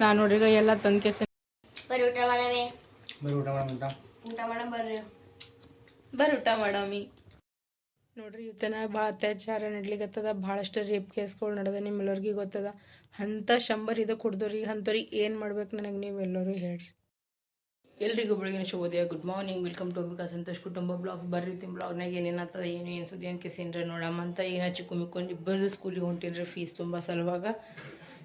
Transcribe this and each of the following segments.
ನಾನು ನೋಡ್ರಿ ಈಗ ಎಲ್ಲ ತಂದು ಕೆಸ ಬರ್ರಿ ಊಟ ಮಾಡವೆ ಊಟ ಮಾಡಮ್ ಬರ್ರಿ ಊಟ ಮಾಡಮಿ ನೋಡ್ರಿ ಇವತ್ತನ ಭಾಳ ಅತ್ಯಾಚಾರ ನಡ್ಲಿಕ್ಕತ್ತದ ಭಾಳಷ್ಟು ರೇಪ್ ಕೇಸ್ಗಳು ನಡೆದ ನಿಮ್ಮೆಲ್ಲರಿಗೂ ಗೊತ್ತದ ಅಂಥ 100 ಇದು ಕುಡ್ದವ್ರಿಗೆ ಅಂಥವ್ರಿಗೆ ಏನು ಮಾಡ್ಬೇಕು ನನಗೆ ನೀವು ಎಲ್ಲರೂ ಹೇಳ್ರಿ. ಎಲ್ರಿಗೂ ಬೆಳಗಿನ ಶುಭೋದಯ, good morning, welcome to Ambika Santosh ಕುಟುಂಬ ಬ್ಲಾಗ್. ಬರ್ರಿ ಬ್ಲಾಗ್ನಾಗ ಏನೇನಾಗ್ತದ ಏನು ಸುದ್ದಿ ಅಂತ ಕೇಸಿನ್ರಿ ನೋಡಮ್ಮ ಅಂತ. ಏನ ಚಿಕ್ಕು ಮಿಕ್ಕೊಂಡು ಇಬ್ಬರದು ಸ್ಕೂಲಿಗೆ ಹೊಂಟಿನ್ರಿ ಫೀಸ್ ತುಂಬ ಸಲುವಾಗ.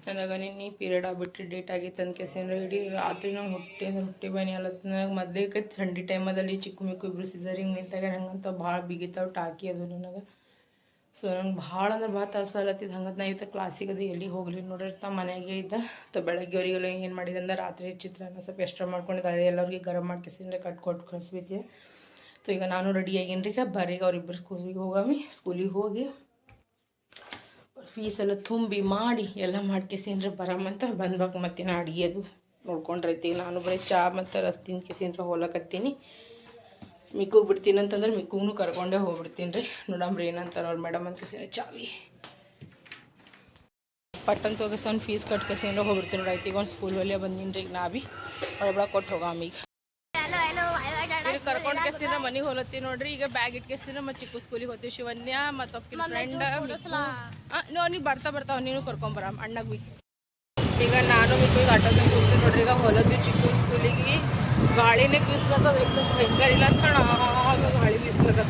ನನಗೆ ನಿನ್ನೆ ಪೀರಿಯಡ್ ಆಗ್ಬಿಟ್ಟು ಡೇಟ್ ಆಗಿತ್ತು ಅಂತ ಕೇಸಿನ್ರಿ. ಇಡೀ ರಾತ್ರಿ ನಂಗೆ ಹೊಟ್ಟೆ ಬನ್ನಿ ಅಲ್ಲತ್ತ. ನನಗೆ ಮೊದಲೇಕೆ ಥಂಡಿ ಟೈಮದಲ್ಲಿ ಚಿಕ್ಕು ಮಿಕ್ಕು ಇಬ್ಬರು ಸಿಸರಿಂಗ್ ನಿಂತಾಗ ನಂಗಂತ ಭಾಳ ಬಿಗಿತಾವೆ ಟಾಕಿ ಅದು ನನಗೆ. ಸೊ ನಂಗೆ ಭಾಳ ಅಂದ್ರೆ ಭಾಳ ತ್ರಾಸಲತ್ತಿದ್ದು. ಹಂಗಂತ ನಾ ಇತ್ತು ಕ್ಲಾಸಿಗೆ ಅದು ಎಲ್ಲಿಗೆ ಹೋಗಲಿ ನೋಡ್ರಿ ತಾ ಮನೆಗೆ ಇದ್ದ. ಬೆಳಗ್ಗೆ ಅವರಿಗೆಲ್ಲ ಏನು ಮಾಡಿದೆ ಅಂದ್ರೆ ರಾತ್ರಿ ಚಿತ್ರಾನ್ನ ಸ್ವಲ್ಪ ಎಕ್ಸ್ಟ್ರಾ ಮಾಡ್ಕೊಂಡಿದ್ದೆ, ಅದೇ ಎಲ್ಲರಿಗೆ ಗರಂ ಮಾಡ್ಕೇಸಿಂದ್ರೆ ಕೊಟ್ಟು ಕಳಿಸ್ಬಿದ್ದೆ. ಸೊ ಈಗ ನಾನು ರೆಡಿ ಆಗೀನಿ ರೀ. ಬರೀಗ ಅವ್ರಿಬ್ಬರು ಸ್ಕೂಲಿಗೆ ಹೋಗಿ ಫೀಸ್ ಎಲ್ಲ ತುಂಬಿ ಮಾಡಿ ಎಲ್ಲ ಮಾಡ್ಕೇಸಿನ್ರಿ ಬರಮ್ಮಂತ ಬಂದ್ಬೇಕು. ಮತ್ತಿನ ಅಡುಗೆ ಅದು ನೋಡ್ಕೊಂಡ್ರೈತಿ. ನಾನು ಬರೀ ಚಾ ಮತ್ತು ರಸ್ ತಿನ್ಕೇಸಿನ್ರಿ ಹೋಲಕತ್ತೀನಿ. ಮಿಕ್ಕುಗೆ ಬಿಡ್ತೀನಿ ಅಂತಂದ್ರೆ ಮಿಕ್ಕುಗೂ ಕರ್ಕೊಂಡೇ ಹೋಗ್ಬಿಡ್ತೀನಿ ರೀ. ನೋಡಮ್ರಿ ಏನಂತಾರೆ ಅವ್ರು ಮೇಡಮ್ ಅಂತ ಕೇಸಿದ್ರೆ ಚಾವಿ ಪಟ್ಟಂತ ಹೋಗಿಸ್ಕೊಂಡು ಫೀಸ್ ಕಟ್ಕೇಸಿಂದ್ರೆ ಹೋಗ್ಬಿಡ್ತೀನಿ ನೋಡಿ. ಆಯ್ತು ಈಗ ಒಂದು ಸ್ಕೂಲ್ ಒಳ್ಳೆ ಬಂದೀನಿ ರೀ. ಈಗ ನಾ ಭೀ ಒಳಬಳ ಕೊಟ್ಟು ಹೋಗಾಮ. ಈಗ ಕರ್ಕೊಂಡು ಕೇಸಿದ್ರೆ ಮನೆಗೆ ಹೋಲತ್ತೀನಿ ನೋಡ್ರಿ. ಈಗ ಬ್ಯಾಗ್ ಇಟ್ಕೇಸಿದ್ರೆ ಮತ್ತೆ ಚಿಕ್ಕು ಸ್ಕೂಲಿಗೆ ಹೋಗ್ತೀವಿ. ಶಿವನ್ಯ ಮತ್ತು ಒಬ್ಬ ಫ್ರೆಂಡ್ ನೀವು ಬರ್ತಾವ ನೀನು ಕರ್ಕೊಂಬರಮ್ಮ ಅಣ್ಣಗೆ ಭೀ. ಈಗ ನಾನು ಮಿಕ್ಕಿಗೆ ಆಟೋದಾಗ ಕೂಗ್ತೀನಿ ನೋಡ್ರಿ. ಈಗ ಹೊಲದ್ವಿ ಚಿಕ್ಕು ಸ್ಕೂಲಿಗೆ ಗಾಳಿನೇ ಬೀಸ್ಲತ್ತದ. एकदम ಭಯಂಕರ ಇಲ್ಲ ಕಣ, ಆಗ ಗಾಳಿ ಬೀಸ್ಲತ್ತದ.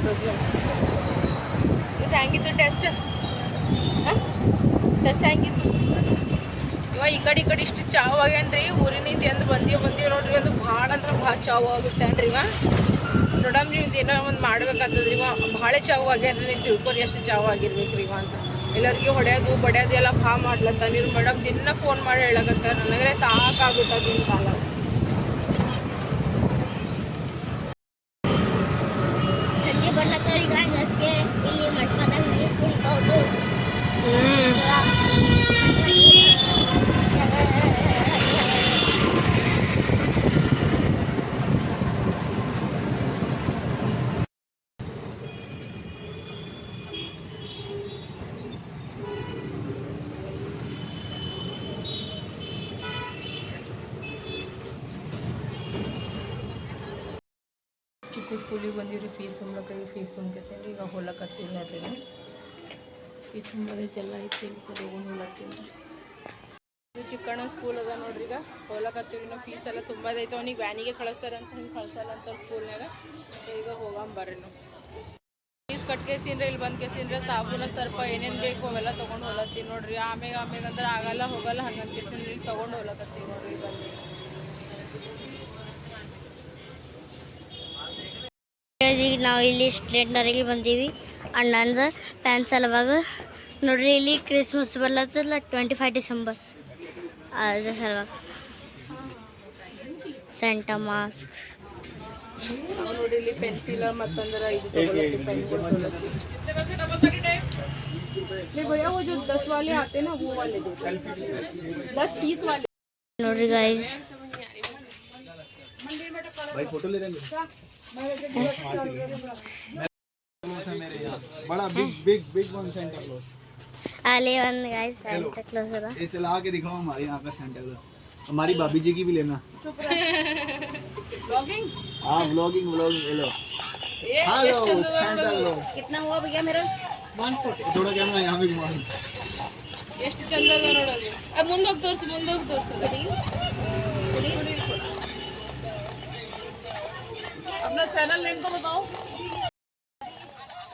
ಇದು ಹೆಂಗಿತ್ತು ಟೆಸ್ಟ್ ಹೆಂಗಿತ್ತು ಇವಾಗ ಈ ಕಡೆ ಇಷ್ಟು ಚಾವ್ ಆಗ್ಯಾನ್ರಿ. ಊರಿನ ಐತಿ ಅಂದು ಬಂದೀವಿ ನೋಡ್ರಿ. ಒಂದು ಭಾಳ ಅಂದ್ರೆ ಭಾಳ ಚಾವ್ ಆಗ್ಬಿಟ್ಟಾನ್ರಿ ಇವ. ನೋಡಮ್ ನೀವು ಏನೋ ಒಂದು ಮಾಡ್ಬೇಕಾಗ್ತದ್ರಿ. ಇವ ಭಾಳ ಚಾವ್ ಆಗ್ಯಾನ್ರಿ. ನೀವು ತಿಳ್ಕೊರಿ ಎಷ್ಟು ಚಾವ್ ಆಗಿರ್ಬೇಕ್ರಿ ಇವ ಅಂತ. ಎಲ್ಲರಿಗೆ ಹೊಡೆಯೋದು ಬಡಿಯೋದು ಎಲ್ಲ ಭಾಳ ಮಾಡ್ಲತ್ತ. ನೀವು ಮೇಡಮ್ ದಿನ ಫೋನ್ ಮಾಡಿ ಹೇಳಕತ್ತ. ನನಗರೆ ಸಾಕಾಗ್ಬಿಟ್ಟದ ನಿಮ್ಮ ಕಾಲ. ಥಂಡಿ ಬರ್ಲತ್ತವ್ರಿಗೆ ಅದಕ್ಕೆ ಇಲ್ಲಿ ಮಟ್ಕದಾಗ ನೀರು ಕುಡಿಬಹುದು. ಚಿಕ್ಕು ಸ್ಕೂಲಿಗೆ ಬಂದಿವ್ರಿ. Fees ತುಂಬಲಕ್ಕಾಗಿ fees ತುಂಬ್ಕೇಸೇನ್ರಿ. ಈಗ ಹೋಲಕತ್ತೀವಿ ನೋಡ್ರಿ. ಫೀಸ್ ತುಂಬೋದೈತೆಲ್ಲ ಐತಿ. ಇಲ್ಲಿ ತೊಗೊಂಡು ಹೋಲತ್ತೀನಿ ರೀ. ಇದು ಚಿಕ್ಕಣ್ಣ ಸ್ಕೂಲ್ ಅದ ನೋಡ್ರಿ. ಈಗ ಹೋಲಕತ್ತೀವಿ ನಾವು. ಫೀಸ್ ಎಲ್ಲ ತುಂಬದೈತೆ. ಅವ್ನಿಗೆ ವ್ಯಾನಿಗೆ ಕಳಿಸ್ತಾರಂತ ಹಿಂಗೆ ಕಳ್ಸಲ್ಲ ಅಂತ ಅವ್ರ ಸ್ಕೂಲ್ನಾಗ. ಈಗ ಹೋಗಂಬರ್ರಿ ನಾವು. ಫೀಸ್ ಕಟ್ಕೇಸಿನ್ರಿ. ಇಲ್ಲಿ ಬಂದು ಕೇಸಿನ್ರಿ ಸಾಬೂನ ಸರ್ಪ ಏನೇನು ಬೇಕು ಅವೆಲ್ಲ ತೊಗೊಂಡು ಹೋಲತ್ತೀವಿ ನೋಡ್ರಿ. ಆಮೇಲೆ ಅಂದ್ರೆ ಆಗಲ್ಲ ಹೋಗಲ್ಲ ಹಂಗಂತ ಕೇಸಿನ್ರಿ. ಇಲ್ಲಿ ತೊಗೊಂಡು ಹೋಲಕತ್ತೀವಿ ನೋಡ್ರಿ. ಬಂದು ಈಗ ನಾವು ಇಲ್ಲಿ ಸ್ಟ್ರೇಟ್ನರಿಗೆ ಬಂದೀವಿ ಅಣ್ಣಂದು ಪ್ಯಾನ್ ಸಲುವಾಗ ನೋಡ್ರಿ. ಇಲ್ಲಿ ಕ್ರಿಸ್ಮಸ್ ಬರ್ಲತ್ತಲ್ಲ 25 ಡಿಸೆಂಬರ್ ಅದ್ರ ಸಲುವಾಗ ಸೆಂಟಾ ಮಾಸ್ಕ್ ನೋಡಿ. ಇಲ್ಲಿ ಪೆನ್ಸಿಲ್ ಮತ್ತಂದ್ರೆ ಇದು भैया वो जो 10 वाले आते हैं ना वो वाले दे 10-20 वाले ನೋಡ್ರಿ गाइस. भाई फोटो ले रहे हैं मेरे यहाँ बड़ा बिग वन सेंटा क्लॉज. ಅಲ್ಲಿ ಒಂದು गाइस सेंटा क्लॉज ಅದ. ये चला के दिखाओ हमारे यहाँ का सेंटा क्लॉज. हमारी भाभी जी की भी लेना. ब्लॉगिंग. हाँ ब्लॉगिंग ले लो. Hello Santa Claus. कितना हुआ भैया मेरा 140. थोड़ा कैमरा यहाँ भी घुमा. ಎಷ್ಟು ಚಂದ ಅದ ನೋಡೋದು. ಮುಂದೋಗಿ ತೋರಿಸು ಸರಿ. अपना चैनल नेम तो बताओ.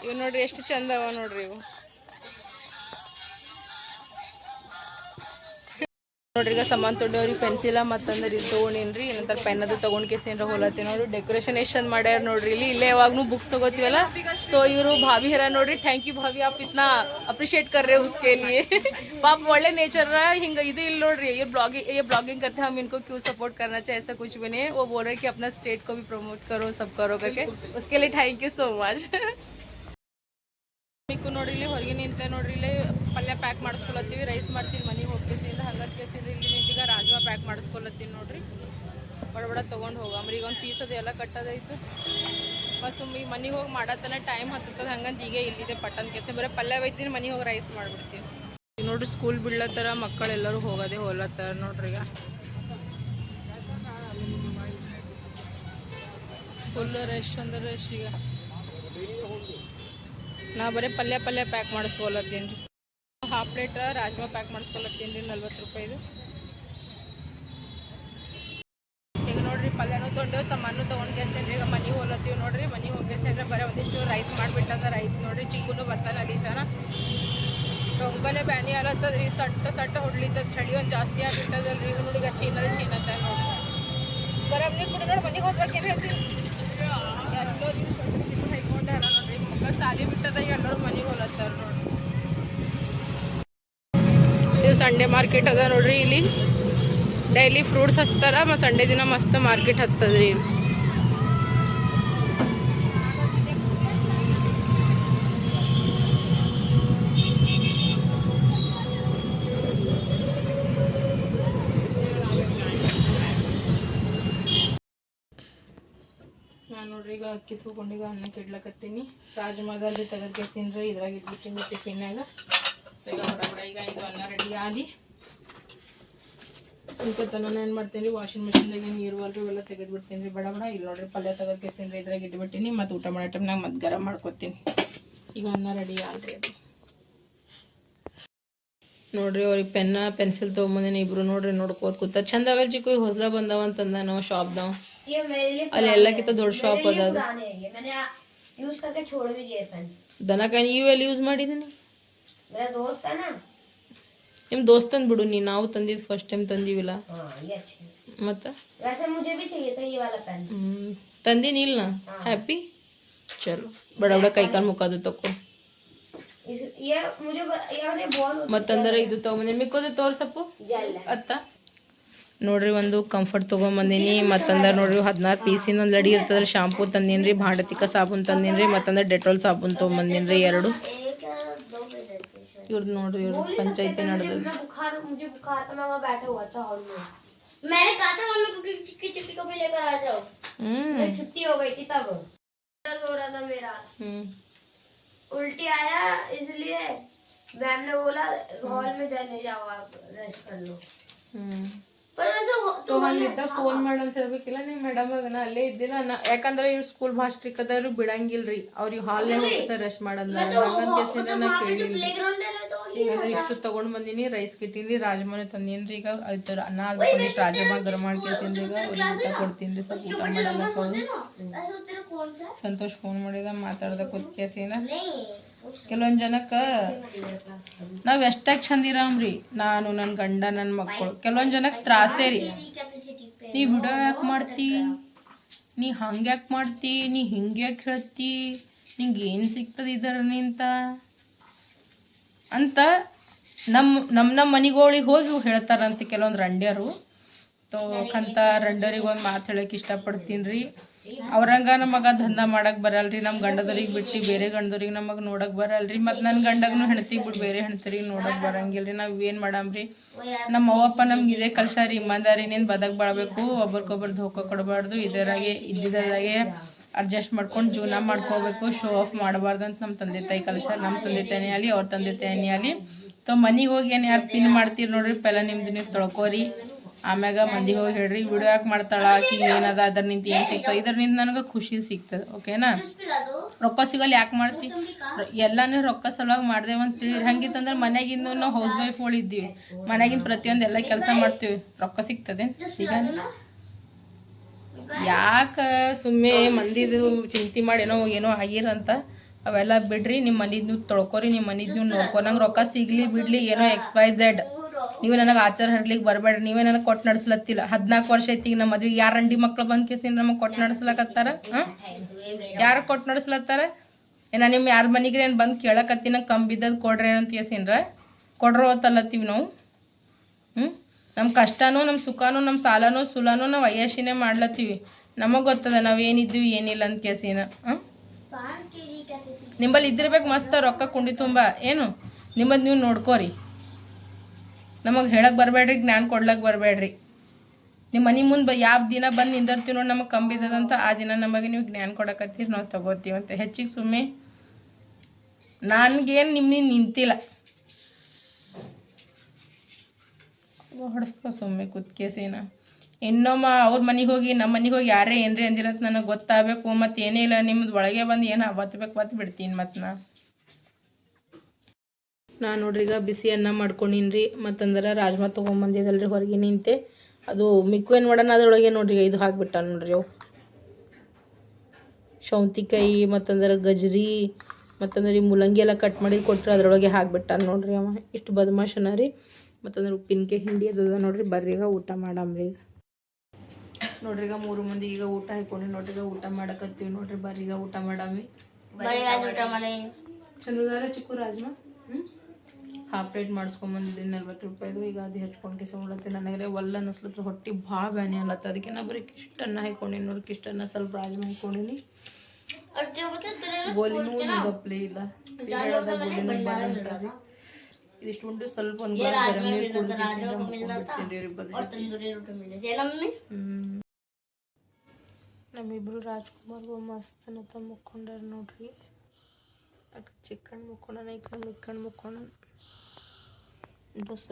ಇವು ನೋಡ್ರಿ ಎಷ್ಟು ಚಂದ ಅವ ನೋಡ್ರಿ. ಇವು ನೋಡ್ರಿ. ಈಗ ಸಾಮಾನು ತೊಗೊಂಡವ್ರಿಗೆ ಪೆನ್ಸಿಲ ಮತ್ತಂದ್ರೆ ಇದು ತೊಗೊಂಡಿನ್ರಿ. ನಂತರ ಪೆನ್ ಅದು ತೊಗೊಂಡು ಕೇಸಿನ್ರ ಹೋಲತ್ತಿ ನೋಡ್ರಿ. ಡೆಕೋರೇಷನ್ ಎಷ್ಟು ಚಂದ ಮಾಡ್ಯಾರ ನೋಡ್ರಿ. ಇಲ್ಲೇ ಯಾವಾಗೂ ಬುಕ್ಸ್ ತೊಗೋತೀವಲ್ಲ. ಸೊ ಇವರು ಭಾभी ಹರ ನೋಡ್ರಿ. ಥ್ಯಾಂಕ್ ಯು भाभी, आप इतना अप्रिशिएट कर रहे हो उसके लिए. पाप ಒಳ್ಳೆ ನೇಚರ್ ಹಿಂಗೆ ಇದು ಇಲ್ಲ ನೋಡ್ರಿ. ये ब्लॉगिंग करते हैं, हम इनको क्यों सपोर्ट करना चाहिए, ऐसा कुछ भी नहीं. वो बोल रहे कि अपना स्टेट को भी प्रमोट करो, सब करो करके. उसके लिए थैंक यू सो मच. ಮಿಕ್ಕು ನೋಡ್ರಿ ಇಲ್ಲಿ ಹೊರಗೆ ನಿಂತೆ ನೋಡ್ರಿ. ಇಲ್ಲಿ ಪಲ್ಯ ಪ್ಯಾಕ್ ಮಾಡಿಸ್ಕೊಳತ್ತೀವಿ. ರೈಸ್ ಮಾಡ್ತೀನಿ ಮನೆಗೆ ಹೋಗ್ಕೇಸಿಂದ. ಹಂಗತ್ ಕೇಸಿಂದ ಇಲ್ಲಿ ನಿಂತೀಗ ರಾಜ್ಮಾ ಪ್ಯಾಕ್ ಮಾಡಿಸ್ಕೊಳತ್ತೀನಿ ನೋಡ್ರಿ. ಬಡ ತೊಗೊಂಡು ಹೋಗಮ್ರಿ. ಈಗ ಒಂದು ಪೀಸ್ ಅದು ಎಲ್ಲ ಕಟ್ಟೋದೈತು. ಮತ್ತು ಸುಮ್ಮನೆ ಮನೆಗೆ ಹೋಗಿ ಮಾಡತ್ತನ ಟೈಮ್ ಹತ್ತದ. ಹಂಗಂತ ಈಗ ಇಲ್ಲಿದೆ ಪಟ್ಟನ್ ಕೇಸಿ ಬರೀ ಪಲ್ಯ ಒಯ್ತೀನಿ. ಮನೆಗೆ ಹೋಗಿ ರೈಸ್ ಮಾಡಿಬಿಡ್ತೀನಿ ನೋಡ್ರಿ. ಸ್ಕೂಲ್ ಬಿಡ್ಲತ್ತಾರ ಮಕ್ಕಳೆಲ್ಲರೂ ಹೋಗೋದೇ ಹೋಲತ್ತಾರ ನೋಡ್ರಿ. ಈಗ ಫುಲ್ ರಶ್ ಅಂದ್ರೆ ರಶ್ ಈಗ ನಾ ಬರೀ ಪಲ್ಯ ಪ್ಯಾಕ್ ಮಾಡಿಸ್ಕೊಲತ್ತೀನಿ ರೀ. ಹಾಫ್ ಪ್ಲೇಟ್ ರಾಜ್ಮಾ ಪ್ಯಾಕ್ ಮಾಡಿಸ್ಕೊಲತ್ತೀನಿ ರೀ 40 ರೂಪಾಯಿದು. ಈಗ ನೋಡ್ರಿ ಪಲ್ಯನೂ ತೊಗೊಂಡೇವು ಸಾಮಾನು ತೊಗೊಂಡು ಕೇಸೇನ್ರಿ. ಈಗ ಮನೆಗೆ ಹೋಲತ್ತೀವಿ ನೋಡ್ರಿ. ಮನೆಗೆ ಹೋಗ್ಯಸಂದ್ರೆ ಬರೀ ಒಂದಿಷ್ಟು ರೈಸ್ ಮಾಡಿಬಿಟ್ಟದ. ರೈಸ್ ನೋಡ್ರಿ ಚಿಕ್ಕನು ಬರ್ತಾನೆ ಅಲ್ಲಿತಾನ ರೊಂಕಲೆ ಬ್ಯಾನಿ ಆಲತ್ತದ್ರಿ. ಸಟ್ಟ ಹೊಡ್ಲಿತ್ತದ. ಚಳಿ ಒಂದು ಜಾಸ್ತಿ ಆಗಿಬಿಟ್ಟದಲ್ರಿ. ಈಗ ನೋಡಿ ಈಗ ಚೀನತ್ತ ನೋಡ್ರಿ. ಗರಂ ನೀರು ಕುಡಿ ನೋಡಿ ಮನೆಗೆ ಹೋಗ್ಬೇಕೇನು ಹೇಳ್ತೀವಿ. ಎಲ್ಲರೂ ನೀವು ಹೈಕೊಂಡೆ ಅಲ್ಲ ನೋಡ್ರಿ. ಮಕ್ಕಳು ಸಾಲಿ ಬಿಟ್ಟದ ಎಲ್ಲರೂ ಮನೆಗೆ ಹೋಲತ್ತಾರ ನೋಡ್ರಿ. ಇದು ಸಂಡೇ ಮಾರ್ಕೆಟ್ ಅದ ನೋಡ್ರಿ. ಇಲ್ಲಿ ಡೈಲಿ ಫ್ರೂಟ್ಸ್ ಹಚ್ತಾರ. ಮತ್ತು ಸಂಡೇ ದಿನ ಮಸ್ತ್ ಮಾರ್ಕೆಟ್ ಹತ್ತದ್ರಿ ಇಲ್ಲಿ. ನಾನು ನೋಡ್ರಿ ಈಗ ಅಕ್ಕಿ ತೊಗೊಂಡೀಗ ಅನ್ನಕ್ಕೆ ಇಡ್ಲಕತ್ತೀನಿ. ರಾಜ್ಮಾದಲ್ಲಿ ತೆಗೆದು ಕೇಸಿನ್ರಿ ಇದ್ರಾಗ ಇಟ್ಬಿಟ್ಟಿನಿ ಟಿಫಿನ್ನಾಗ. ಈಗ ಬಡ ಈಗ ಇದು ಅನ್ನ ರೆಡಿ ಆಗಿ ಇಂಕತ್ತ ನಾನು ಏನು ಮಾಡ್ತೀನಿ ರೀ, ವಾಷಿಂಗ್ ಮಿಷಿನ್ದಾಗೆ ನೀರು ಅಲ್ರಿ ಇವೆಲ್ಲ ತೆಗೆದುಬಿಡ್ತೀನಿ ರೀ ಬಡ. ಇಲ್ಲಿ ನೋಡ್ರಿ ಪಲ್ಯ ತೆಗೆದು ಕೇಸಿನ್ರಿ ಇದ್ರಾಗ ಇಟ್ಬಿಟ್ಟಿನಿ. ಮತ್ತು ಊಟ ಮಾಡೋ ಟೈಮ್ನಾಗ ಮತ್ತೆ ಗರಂ ಮಾಡ್ಕೊತೀನಿ. ಈಗ ಅನ್ನ ರೆಡಿ ಆಲ್ರಿ ಅದು ನೋಡ್ರಿ. ಅವ್ರಿಗೆ ಪೆನ್ಸಿಲ್ ತೊಗೊಂಬಂದಿನಿ. ಇಬ್ರು ನೋಡ್ರಿ ನೋಡ್ಕೋತ ಕೂತ ಚಂದ ಅವೆಲ್ಲ ಚಿಕ್ಕು ಈಗ ಹೊಸದ ಬಂದಾವ ಅಂತಂದ ನಾವು ಶಾಪ್ದಾವ. ಅಲ್ಲಿ ಎಲ್ಲಕ್ಕಿಂತ ದೊಡ್ಡ ಶಾಪ್ ಅದ ಅದು. ದನಕಾಯಿ ಇವೆಲ್ಲ ಯೂಸ್ ಮಾಡಿದೀನಿ. ನಿಮ್ಮ ದೋಸ್ತಂದು ಬಿಡು ನೀ. ನಾವು ತಂದಿದ್ದು ಫಸ್ಟ್ ಟೈಮ್ ತಂದೀವಿಲ್ಲ. ಮತ್ತು ತಂದೀನಿ ಇಲ್ಲ ಹ್ಯಾಪಿ ಚಲೋ ಬಡ ಕೈಕಾಲು ಮುಖದು ತಕೊ. ಮತ್ತಂದ್ರೆ ಇದು ತೊಗೊಂಬಂದಿನಿ. ಮಿಕ್ಕೋದು ತೋರ್ಸಪ್ಪು ಅತ್ತ ನೋಡ್ರಿ. ಒಂದು ಕಂಫರ್ಟ್ ತೊಗೊಂಬಂದಿನಿ. ಮತ್ತಂದ್ರೆ ನೋಡ್ರಿ 16 ಪೀಸಿನ ಒಂದು ಲಡಿ ಇರ್ತದ್ರಿ. ಶಾಂಪೂ ತಂದೀನಿ. ಭಾಂಡತಿಕ ಸಾಬೂನು ತಂದೀನಿ. ಮತ್ತಂದ್ರೆ ಡೆಟಾಲ್ ಸಾಬೂನು ತೊಗೊಂಬಂದಿನಿ 2. ಇವ್ರದ್ದು ನೋಡ್ರಿ ಇವ್ರದ್ದು ಪಂಚಾಯತಿ ನಡೆದದ. उल्टी आया इसलिए मैम ने बोला हॉल में जाने जाओ आप रेस्ट कर लो। पर ऐसा ಫೋನ್ ಮಾಡಂತ ಹೇಳ್ಬೇಕಿಲ್ಲ ನೀವು ಮೇಡಮ್. ನಾ ಅಲ್ಲೇ ಇದ್ದಿಲ್ಲ ಯಾಕಂದ್ರೆ ಇವ್ರು ಸ್ಕೂಲ್ ಭಾಳ ಸ್ಟ್ರಿಕ್ ಅದಾರು ಬಿಡಂಗಿಲ್ರಿ. ಅವ್ರಿಗೆ ಹಾಲ್ನಾಗ ಹೋಗಿ ರೆಸ್ಟ್ ಮಾಡೋದ್ ನಾ ಕೇಳಿಲ್ಲ. ಈಗ ಇಷ್ಟು ತಗೊಂಡ್ ಬಂದಿನಿ. ರೈಸ್ ಕಿಟ್ಟಿನಿ. ರಾಜ್ಮಾನು ತಂದೀನಿ. ಈಗ ಆಯ್ತು ಅನ್ನ ಅಲ್ಕೊಂಡಿ ರಾಜ್ಮಾ ಗರಂ ಮಾಡ್ಕೇಸಿಂದ ಈಗ ಅವ್ರಿಗೆ ಊಟ ಕೊಡ್ತೀನಿ. ಸ್ವಲ್ಪ ಊಟ ಮಾಡಲ್ಲ. ಸಂತೋಷ್ ಫೋನ್ ಮಾಡಿದ ಮಾತಾಡ್ದ ಕೂತ್ಕೇಸಿನ. ಕೆಲವೊಂದು ಜನಕ್ಕೆ ನಾವು ಎಷ್ಟಾಗಿ ಚಂದ ಇರಾಮ್ರಿ, ನಾನು ನನ್ನ ಗಂಡ ನನ್ನ ಮಕ್ಕಳು. ಕೆಲವೊಂದು ಜನಕ್ಕೆ ತ್ರಾಸೇ ರೀ. ನೀ ವಿಡಿಯೋ ಯಾಕೆ ಮಾಡ್ತಿ, ನೀ ಹಂಗೆ ಯಾಕೆ ಮಾಡ್ತಿ, ನೀ ಹಿಂಗೆ ಯಾಕೆ ಹೇಳ್ತಿ, ನಿಂಗೆ ಏನು ಸಿಗ್ತದೆ ಇದರನಿಂತ ಅಂತ ನಮ್ಮ ಮನೆಗಳಿಗೆ ಹೋಗಿ ಹೇಳ್ತಾರಂತೆ ಕೆಲವೊಂದು ರಂಡ್ಯರು. ಅಂತ ರಂಡರಿಗೆ ಒಂದು ಮಾತು ಹೇಳಕ್ಕೆ ಇಷ್ಟಪಡ್ತೀನಿ ರೀ. ಅವ್ರಂಗ ನಮಗೆ ದಂಧ ಮಾಡಕ್ಕೆ ಬರಲ್ರಿ. ನಮ್ಮ ಗಂಡದವ್ರಿಗೆ ಬಿಟ್ಟು ಬೇರೆ ಗಂಡದವ್ರಿಗೆ ನಮಗೆ ನೋಡಕ್ಕೆ ಬರಲ್ರಿ. ಮತ್ತು ನನ್ನ ಗಂಡಗೂ ಹೆಣ್ಸಿಗೆ ಬಿಟ್ಟು ಬೇರೆ ಹೆಣ್ತರಿಗೆ ನೋಡಕ್ಕೆ ಬರಂಗಿಲ್ಲ ರೀ. ನಾವು ಏನು ಮಾಡಮ್ರಿ, ನಮ್ಮ ಅವ್ವಪ್ಪ ನಮ್ಗೆ ಇದೇ ಕಲ್ಸಾರಿ. ಇಮಾನ್ದಾರಿ ನೀನು ಬದಕ್ ಬಾಳ್ಬೇಕು, ಒಬ್ರಿಗೊಬ್ರು ಧೋಕಾ ಕೊಡಬಾರ್ದು, ಇದ್ದಿದ್ದಾಗೆ ಅಡ್ಜಸ್ಟ್ ಮಾಡ್ಕೊಂಡು ಜೀವನ ಮಾಡ್ಕೋಬೇಕು, ಶೋ ಆಫ್ ಮಾಡಬಾರ್ದು ಅಂತ ನಮ್ಮ ತಂದೆ ತಾಯಿ ಕಲ್ಸಾರ. ನಮ್ಮ ತಂದೆ ತಾಯಿನೇ ಆಗಲಿ ಅವ್ರ ತಂದೆ ತಾಯಿನೇ ಆಗಲಿ. ಮನೆಗೆ ಹೋಗಿ ಏನು ಯಾರು ಪಿನ್ ಮಾಡ್ತೀರಿ ನೋಡ್ರಿ, ಪೆಲ್ಲ ನಿಮ್ದು ನೀವು ತೊಳ್ಕೊರಿ. ಆಮ್ಯಾಗ ಮಂದಿಗೆ ಹೋಗಿ ಹೇಳ್ರಿ ವಿಡಿಯೋ ಯಾಕೆ ಮಾಡ್ತಾಳ, ಆಕಿಗೆ ಏನದ, ಅದರಿಂದ ಏನು ಸಿಗ್ತದೆ, ಇದರಿಂದ ನನಗೆ ಖುಷಿ ಸಿಗ್ತದೆ. ಓಕೆನಾ? ರೊಕ್ಕ ಸಿಗಲ್ಲ ಯಾಕೆ ಮಾಡ್ತಿ, ಎಲ್ಲಾನು ರೊಕ್ಕ ಸಲುವಾಗಿ ಮಾಡ್ದೇವು ಅಂತ ತಿಳಿ. ಹಂಗಿತ್ತಂದ್ರೆ ಮನೆಗಿಂದ ನಾವು ಹೌಸ್ ವೈಫ್ಗಳು ಇದ್ದೀವಿ, ಮನೆಗಿಂದ ಪ್ರತಿಯೊಂದು ಎಲ್ಲ ಕೆಲಸ ಮಾಡ್ತೀವಿ, ರೊಕ್ಕ ಸಿಗ್ತದೆ ಸಿಗಲ್ಲ. ಯಾಕೆ ಸುಮ್ಮನೆ ಮಂದಿದು ಚಿಂತೆ ಮಾಡಿ ಏನೋ ಆಗಿರಂತ ಅವೆಲ್ಲ ಬಿಡ್ರಿ. ನಿಮ್ಮ ಮನಿದ್ ನೀವು ತೊಳ್ಕೊರಿ, ನಿಮ್ಮ ಮನಿದ್ ನೀವು ನೋಡ್ಕೊ. ನಂಗೆ ರೊಕ್ಕ ಸಿಗಲಿ ಬಿಡಲಿ ಏನೋ XYZ ನೀವು ನನಗೆ ಆಚಾರ ಹರ್ಲಿಕ್ಕೆ ಬರಬೇಡ್ರಿ. ನೀವೇ ನನಗೆ ಕೊಟ್ಟು ನಡೆಸ್ಲತ್ತಿಲ್ಲ. 14 ವರ್ಷ ಐತಿ ನಮ್ಮ ಮದ್ವೆ. ಯಾರು ರಂಡಿ ಮಕ್ಳು ಬಂದು ಕೇಸಿನ ನಮಗೆ ಕೊಟ್ಟು ನಡೆಸ್ಲಕತ್ತಾರ? ಯಾರು ಕೊಟ್ಟು ನಡೆಸ್ಲತ್ತಾರ? ನಾನು ನಿಮ್ಮ ಯಾರ ಮನೆಗೆ ಏನು ಬಂದು ಕೇಳಕತ್ತಿ ನಂಗೆ ಕಮ್ಮಿ ಬಿದ್ದದ್ದು ಕೊಡ್ರಿ ಅಂತ ಕೇಸಿನ್ರ ಕೊಡ್ರೋ ಅಂತಲ್ಲತ್ತೀವಿ ನಾವು. ನಮ್ಮ ಕಷ್ಟನೂ ನಮ್ಮ ಸುಖನೂ ನಮ್ಮ ಸಾಲನೂ ಸುಲನೂ ನಾವು ಅಯ್ಯಾಶಿನೇ ಮಾಡ್ಲತ್ತೀವಿ. ನಮಗೆ ಗೊತ್ತದ ನಾವು ಏನಿದ್ದೀವಿ ಏನಿಲ್ಲ ಅಂತ ಕೇಸಿನ. ನಿಂಬಲ್ಲಿ ಇದ್ದಿರ್ಬೇಕು ಮಸ್ತ್ ರೊಕ್ಕ ಕುಂಡಿ ತುಂಬ. ಏನು ನಿಮ್ಮದು ನೀವು ನೋಡ್ಕೋರಿ. ನಮಗೆ ಹೇಳಕ್ಕೆ ಬರಬೇಡ್ರಿ, ಜ್ಞಾನ ಕೊಡ್ಲಕ್ಕೆ ಬರಬೇಡ್ರಿ. ನಿಮ್ಮ ಮನೆ ಮುಂದೆ ಯಾವ ದಿನ ಬಂದು ನಿಂದಿರ್ತೀವಿ ನೋಡಿ ನಮಗೆ ಕಂಬಿದ್ದದಂತ ಆ ದಿನ ನಮಗೆ ನೀವು ಜ್ಞಾನ ಕೊಡಕತ್ತೀರಿ, ನಾವು ತಗೋತೀವಂತೆ. ಹೆಚ್ಚಿಗೆ ಸುಮ್ಮನೆ ನನಗೇನು ನಿಮ್ಮಿಂದ ನಿಂತಿಲ್ಲ ಹೊಡೆಸ್ಕೊ ಸುಮ್ಮನೆ ಕುತ್ಕೇಸಿನ. ಇನ್ನೊಮ್ಮ ಅವ್ರ ಮನೆಗೆ ಹೋಗಿ ನಮ್ಮ ಮನೆಗೆ ಹೋಗಿ ಯಾರೇ ಏನ್ರಿ ಅಂದಿರತ್ ನನಗೆ ಗೊತ್ತಾಗಬೇಕು. ಮತ್ತು ಏನೇ ಇಲ್ಲ ನಿಮ್ದು ಒಳಗೆ ಬಂದು ಏನು ಬತ್ತು ಬಿಡ್ತೀನಿ ಮತ್ತು ನಾನು ನೋಡ್ರಿ ಈಗ ಬಿಸಿ ಅನ್ನ ಮಾಡ್ಕೊಂಡಿನಿ ರೀ. ಮತ್ತಂದ್ರೆ ರಾಜ್ಮಾ ತೊಗೊಂಬಂದಿದ್ದಲ್ರಿ ಹೊರಗೆ ನಿಂತೆ ಅದು ಮಿಕ್ಕು ಏನು ಮಾಡೋಣ ಅದ್ರೊಳಗೆ ನೋಡ್ರಿ ಇದು ಹಾಕ್ಬಿಟ್ಟ ನೋಡ್ರಿ ಅವು ಸೌತಿಕಾಯಿ ಮತ್ತಂದ್ರೆ ಗಜ್ರಿ ಮತ್ತಂದ್ರೆ ಈ ಮೂಲಂಗಿ ಎಲ್ಲ ಕಟ್ ಮಾಡಿ ಕೊಟ್ಟರೆ ಅದರೊಳಗೆ ಹಾಕ್ಬಿಟ್ಟ ನೋಡ್ರಿ ಅವ. ಇಷ್ಟು ಬದಮಾಶನ ರೀ. ಮತ್ತಂದ್ರೆ ಉಪ್ಪಿನಕಾಯಿ ಹಿಂಡಿ ಅದು ನೋಡ್ರಿ. ಬರ್ರಿ ಈಗ ಊಟ ಮಾಡಮ್ರಿ. ಈಗ ನೋಡ್ರಿ ಈಗ 3 ಮಂದಿ ಈಗ ಊಟ ಹಾಕೊಂಡು ನೋಡ್ರಿ ಈಗ ಊಟ ಮಾಡಕತ್ತೀವಿ ನೋಡ್ರಿ. ಬರ್ರಿ ಈಗ ಊಟ ಮಾಡಾಮಿ. ಚಂದದಾರ ಚಿಕ್ಕು ರಾಜ್ಮಾ ಹಾಫ್ ಪ್ಲೇಟ್ ಮಾಡಿಸ್ಕೊಂಬಂದಿದ್ದೀನಿ 40 ರೂಪಾಯಿದು. ಈಗ ಅದು ಹೆಚ್ಕೊಂಡು ಕೆಸ ಉಳತ್ತೆ. ನನಗೆ ಒಲ್ಲ ಅನ್ನಿಸ್ಲತ್ತು, ಹೊಟ್ಟೆ ಭಾಳ ಬ್ಯಾನೆ ಅಲ್ಲತ್ತ. ಅದಕ್ಕೆ ನಾ ಬರೀ ಕಿಷ್ಟನ್ನ ಹಾಕೊಂಡಿನಿ ನೋಡ್ರಿ. ಕಿಷ್ಟನ್ನ ಸ್ವಲ್ಪ ರಾಜ್ಮಾ ಹಾಕೊಂಡಿನಿ. ಗೋಲಿನೂ ಗಪ್ಲೆ ಇಲ್ಲ ಗೋಲಿನೂ ಇದಿಷ್ಟು ಉಂಡು ಸ್ವಲ್ಪ ಒಂದು ಗರಂ ನೀರು ನಮ್ಮಿಬ್ರು ರಾಜ್ಕುಮಾರ್ಗೂ ಮಸ್ತನತ ಮುಕ್ಕೊಂಡಾರ ನೋಡ್ರಿ. ಆ ಕಡೆ ಚಿಕ್ಕಣ್ಣ ಮುಕ್ಕೊಂಡನ, ಈ ಕಡೆ ಮಿಕ್ಕಣ್ಣ ಮುಕ್ಕೊಂಡನ.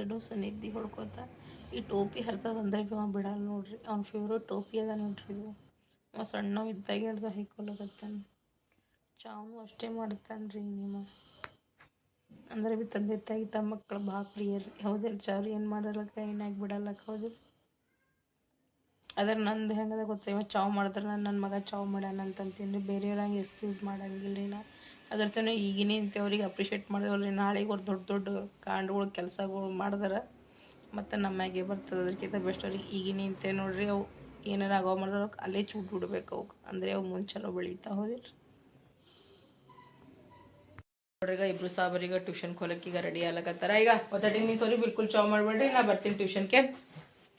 ಡೋಸ ನಿದ್ದೆ ಹೊಡ್ಕೋತ ಈ ಟೋಪಿ ಹರ್ತದ ಅಂದ್ರೆ ಬಿಡಲ್ಲ ನೋಡ್ರಿ. ಅವ್ನ ಫೇವ್ರೇಟ್ ಟೋಪಿ ಅದ ನೋಡ್ರಿ ಇದು. ಅವ ಸಣ್ಣ ಇದ್ದಾಗ ಹಿಡ್ದು ಹಾಕೊಳಕತ್ತಾನ. ಚಾವು ಅಷ್ಟೇ ಮಾಡ್ತಾನೆ ರೀ ನಿಮ್ಮ ಅಂದ್ರೆ ಬಿ ತಂದೆ ತಾಯಿ ತಮ್ಮ ಮಕ್ಕಳು ಭಾಳ ಪ್ರಿಯ ರೀ. ಹೌದಿಲ್ಲ ಚಾವ್ರಿ ಏನು ಮಾಡಲಕ್ಕ ಏನಾಗಿ ಬಿಡಲ್ಲಕ್ಕ. ಹೌದಿಲ್ಲ ಅದ್ರ ನಂದು ಹೆಂಗದ ಗೊತ್ತೇವ ಚಾವು ಮಾಡಿದ್ರೆ ನನ್ನ ಮಗ ಚಾವು ಮಾಡ್ಯಾನ ಅಂತಂತೀನಿ ರೀ. ಬೇರೆಯವ್ರು ಹಂಗೆ ಎಕ್ಸ್ಕ್ಯೂಸ್ ಮಾಡಂಗಿಲ್ಲ ರೀ. ನಾ ಅದ್ರ ಸಹ ಈಗಿನೇ ಇಂಥವ್ರಿಗೆ ಅಪ್ರಿಷಿಯೇಟ್ ಮಾಡಿದವ್ರಿ. ನಾಳೆಗೆ ಅವ್ರು ದೊಡ್ಡ ದೊಡ್ಡ ಕಾಂಡಗಳು ಕೆಲಸಗಳು ಮಾಡಿದ್ರೆ ಮತ್ತು ನಮ್ಮಾಗೆ ಬರ್ತದೆ. ಅದಕ್ಕಿಂತ ಬೆಸ್ಟ್ ಅವ್ರಿಗೆ ಈಗಿನೇ ಇಂತೆ ನೋಡ್ರಿ. ಅವು ಏನಾರು ಆಗೋ ಮಾಡಿದ್ರೆ ಅಲ್ಲೇ ಚೂಟ್ ಬಿಡ್ಬೇಕು ಅವು. ಅಂದರೆ ಅವು ಮುಂಚೆಲ್ಲ ಬೆಳೀತಾ. ಹೌದಿಲ್ಲ ನೋಡ್ರಿ. ಈಗ ಇಬ್ರು ಸಾಬರೀಗ ಟ್ಯೂಷನ್ಗೆ ಹೋಲಕ್ಕೆ ಈಗ ರೆಡಿ ಆಗ್ಲಕತ್ತಾರ. ಈಗ ಒತ್ತಡಿ ನೀವು ತೋರಿ ಬಿಲ್ಕುಲ್ ಚಾವ್ ಮಾಡಬೇಡ್ರಿ. ನಾ ಬರ್ತೀನಿ ಟ್ಯೂಷನ್ಗೆ.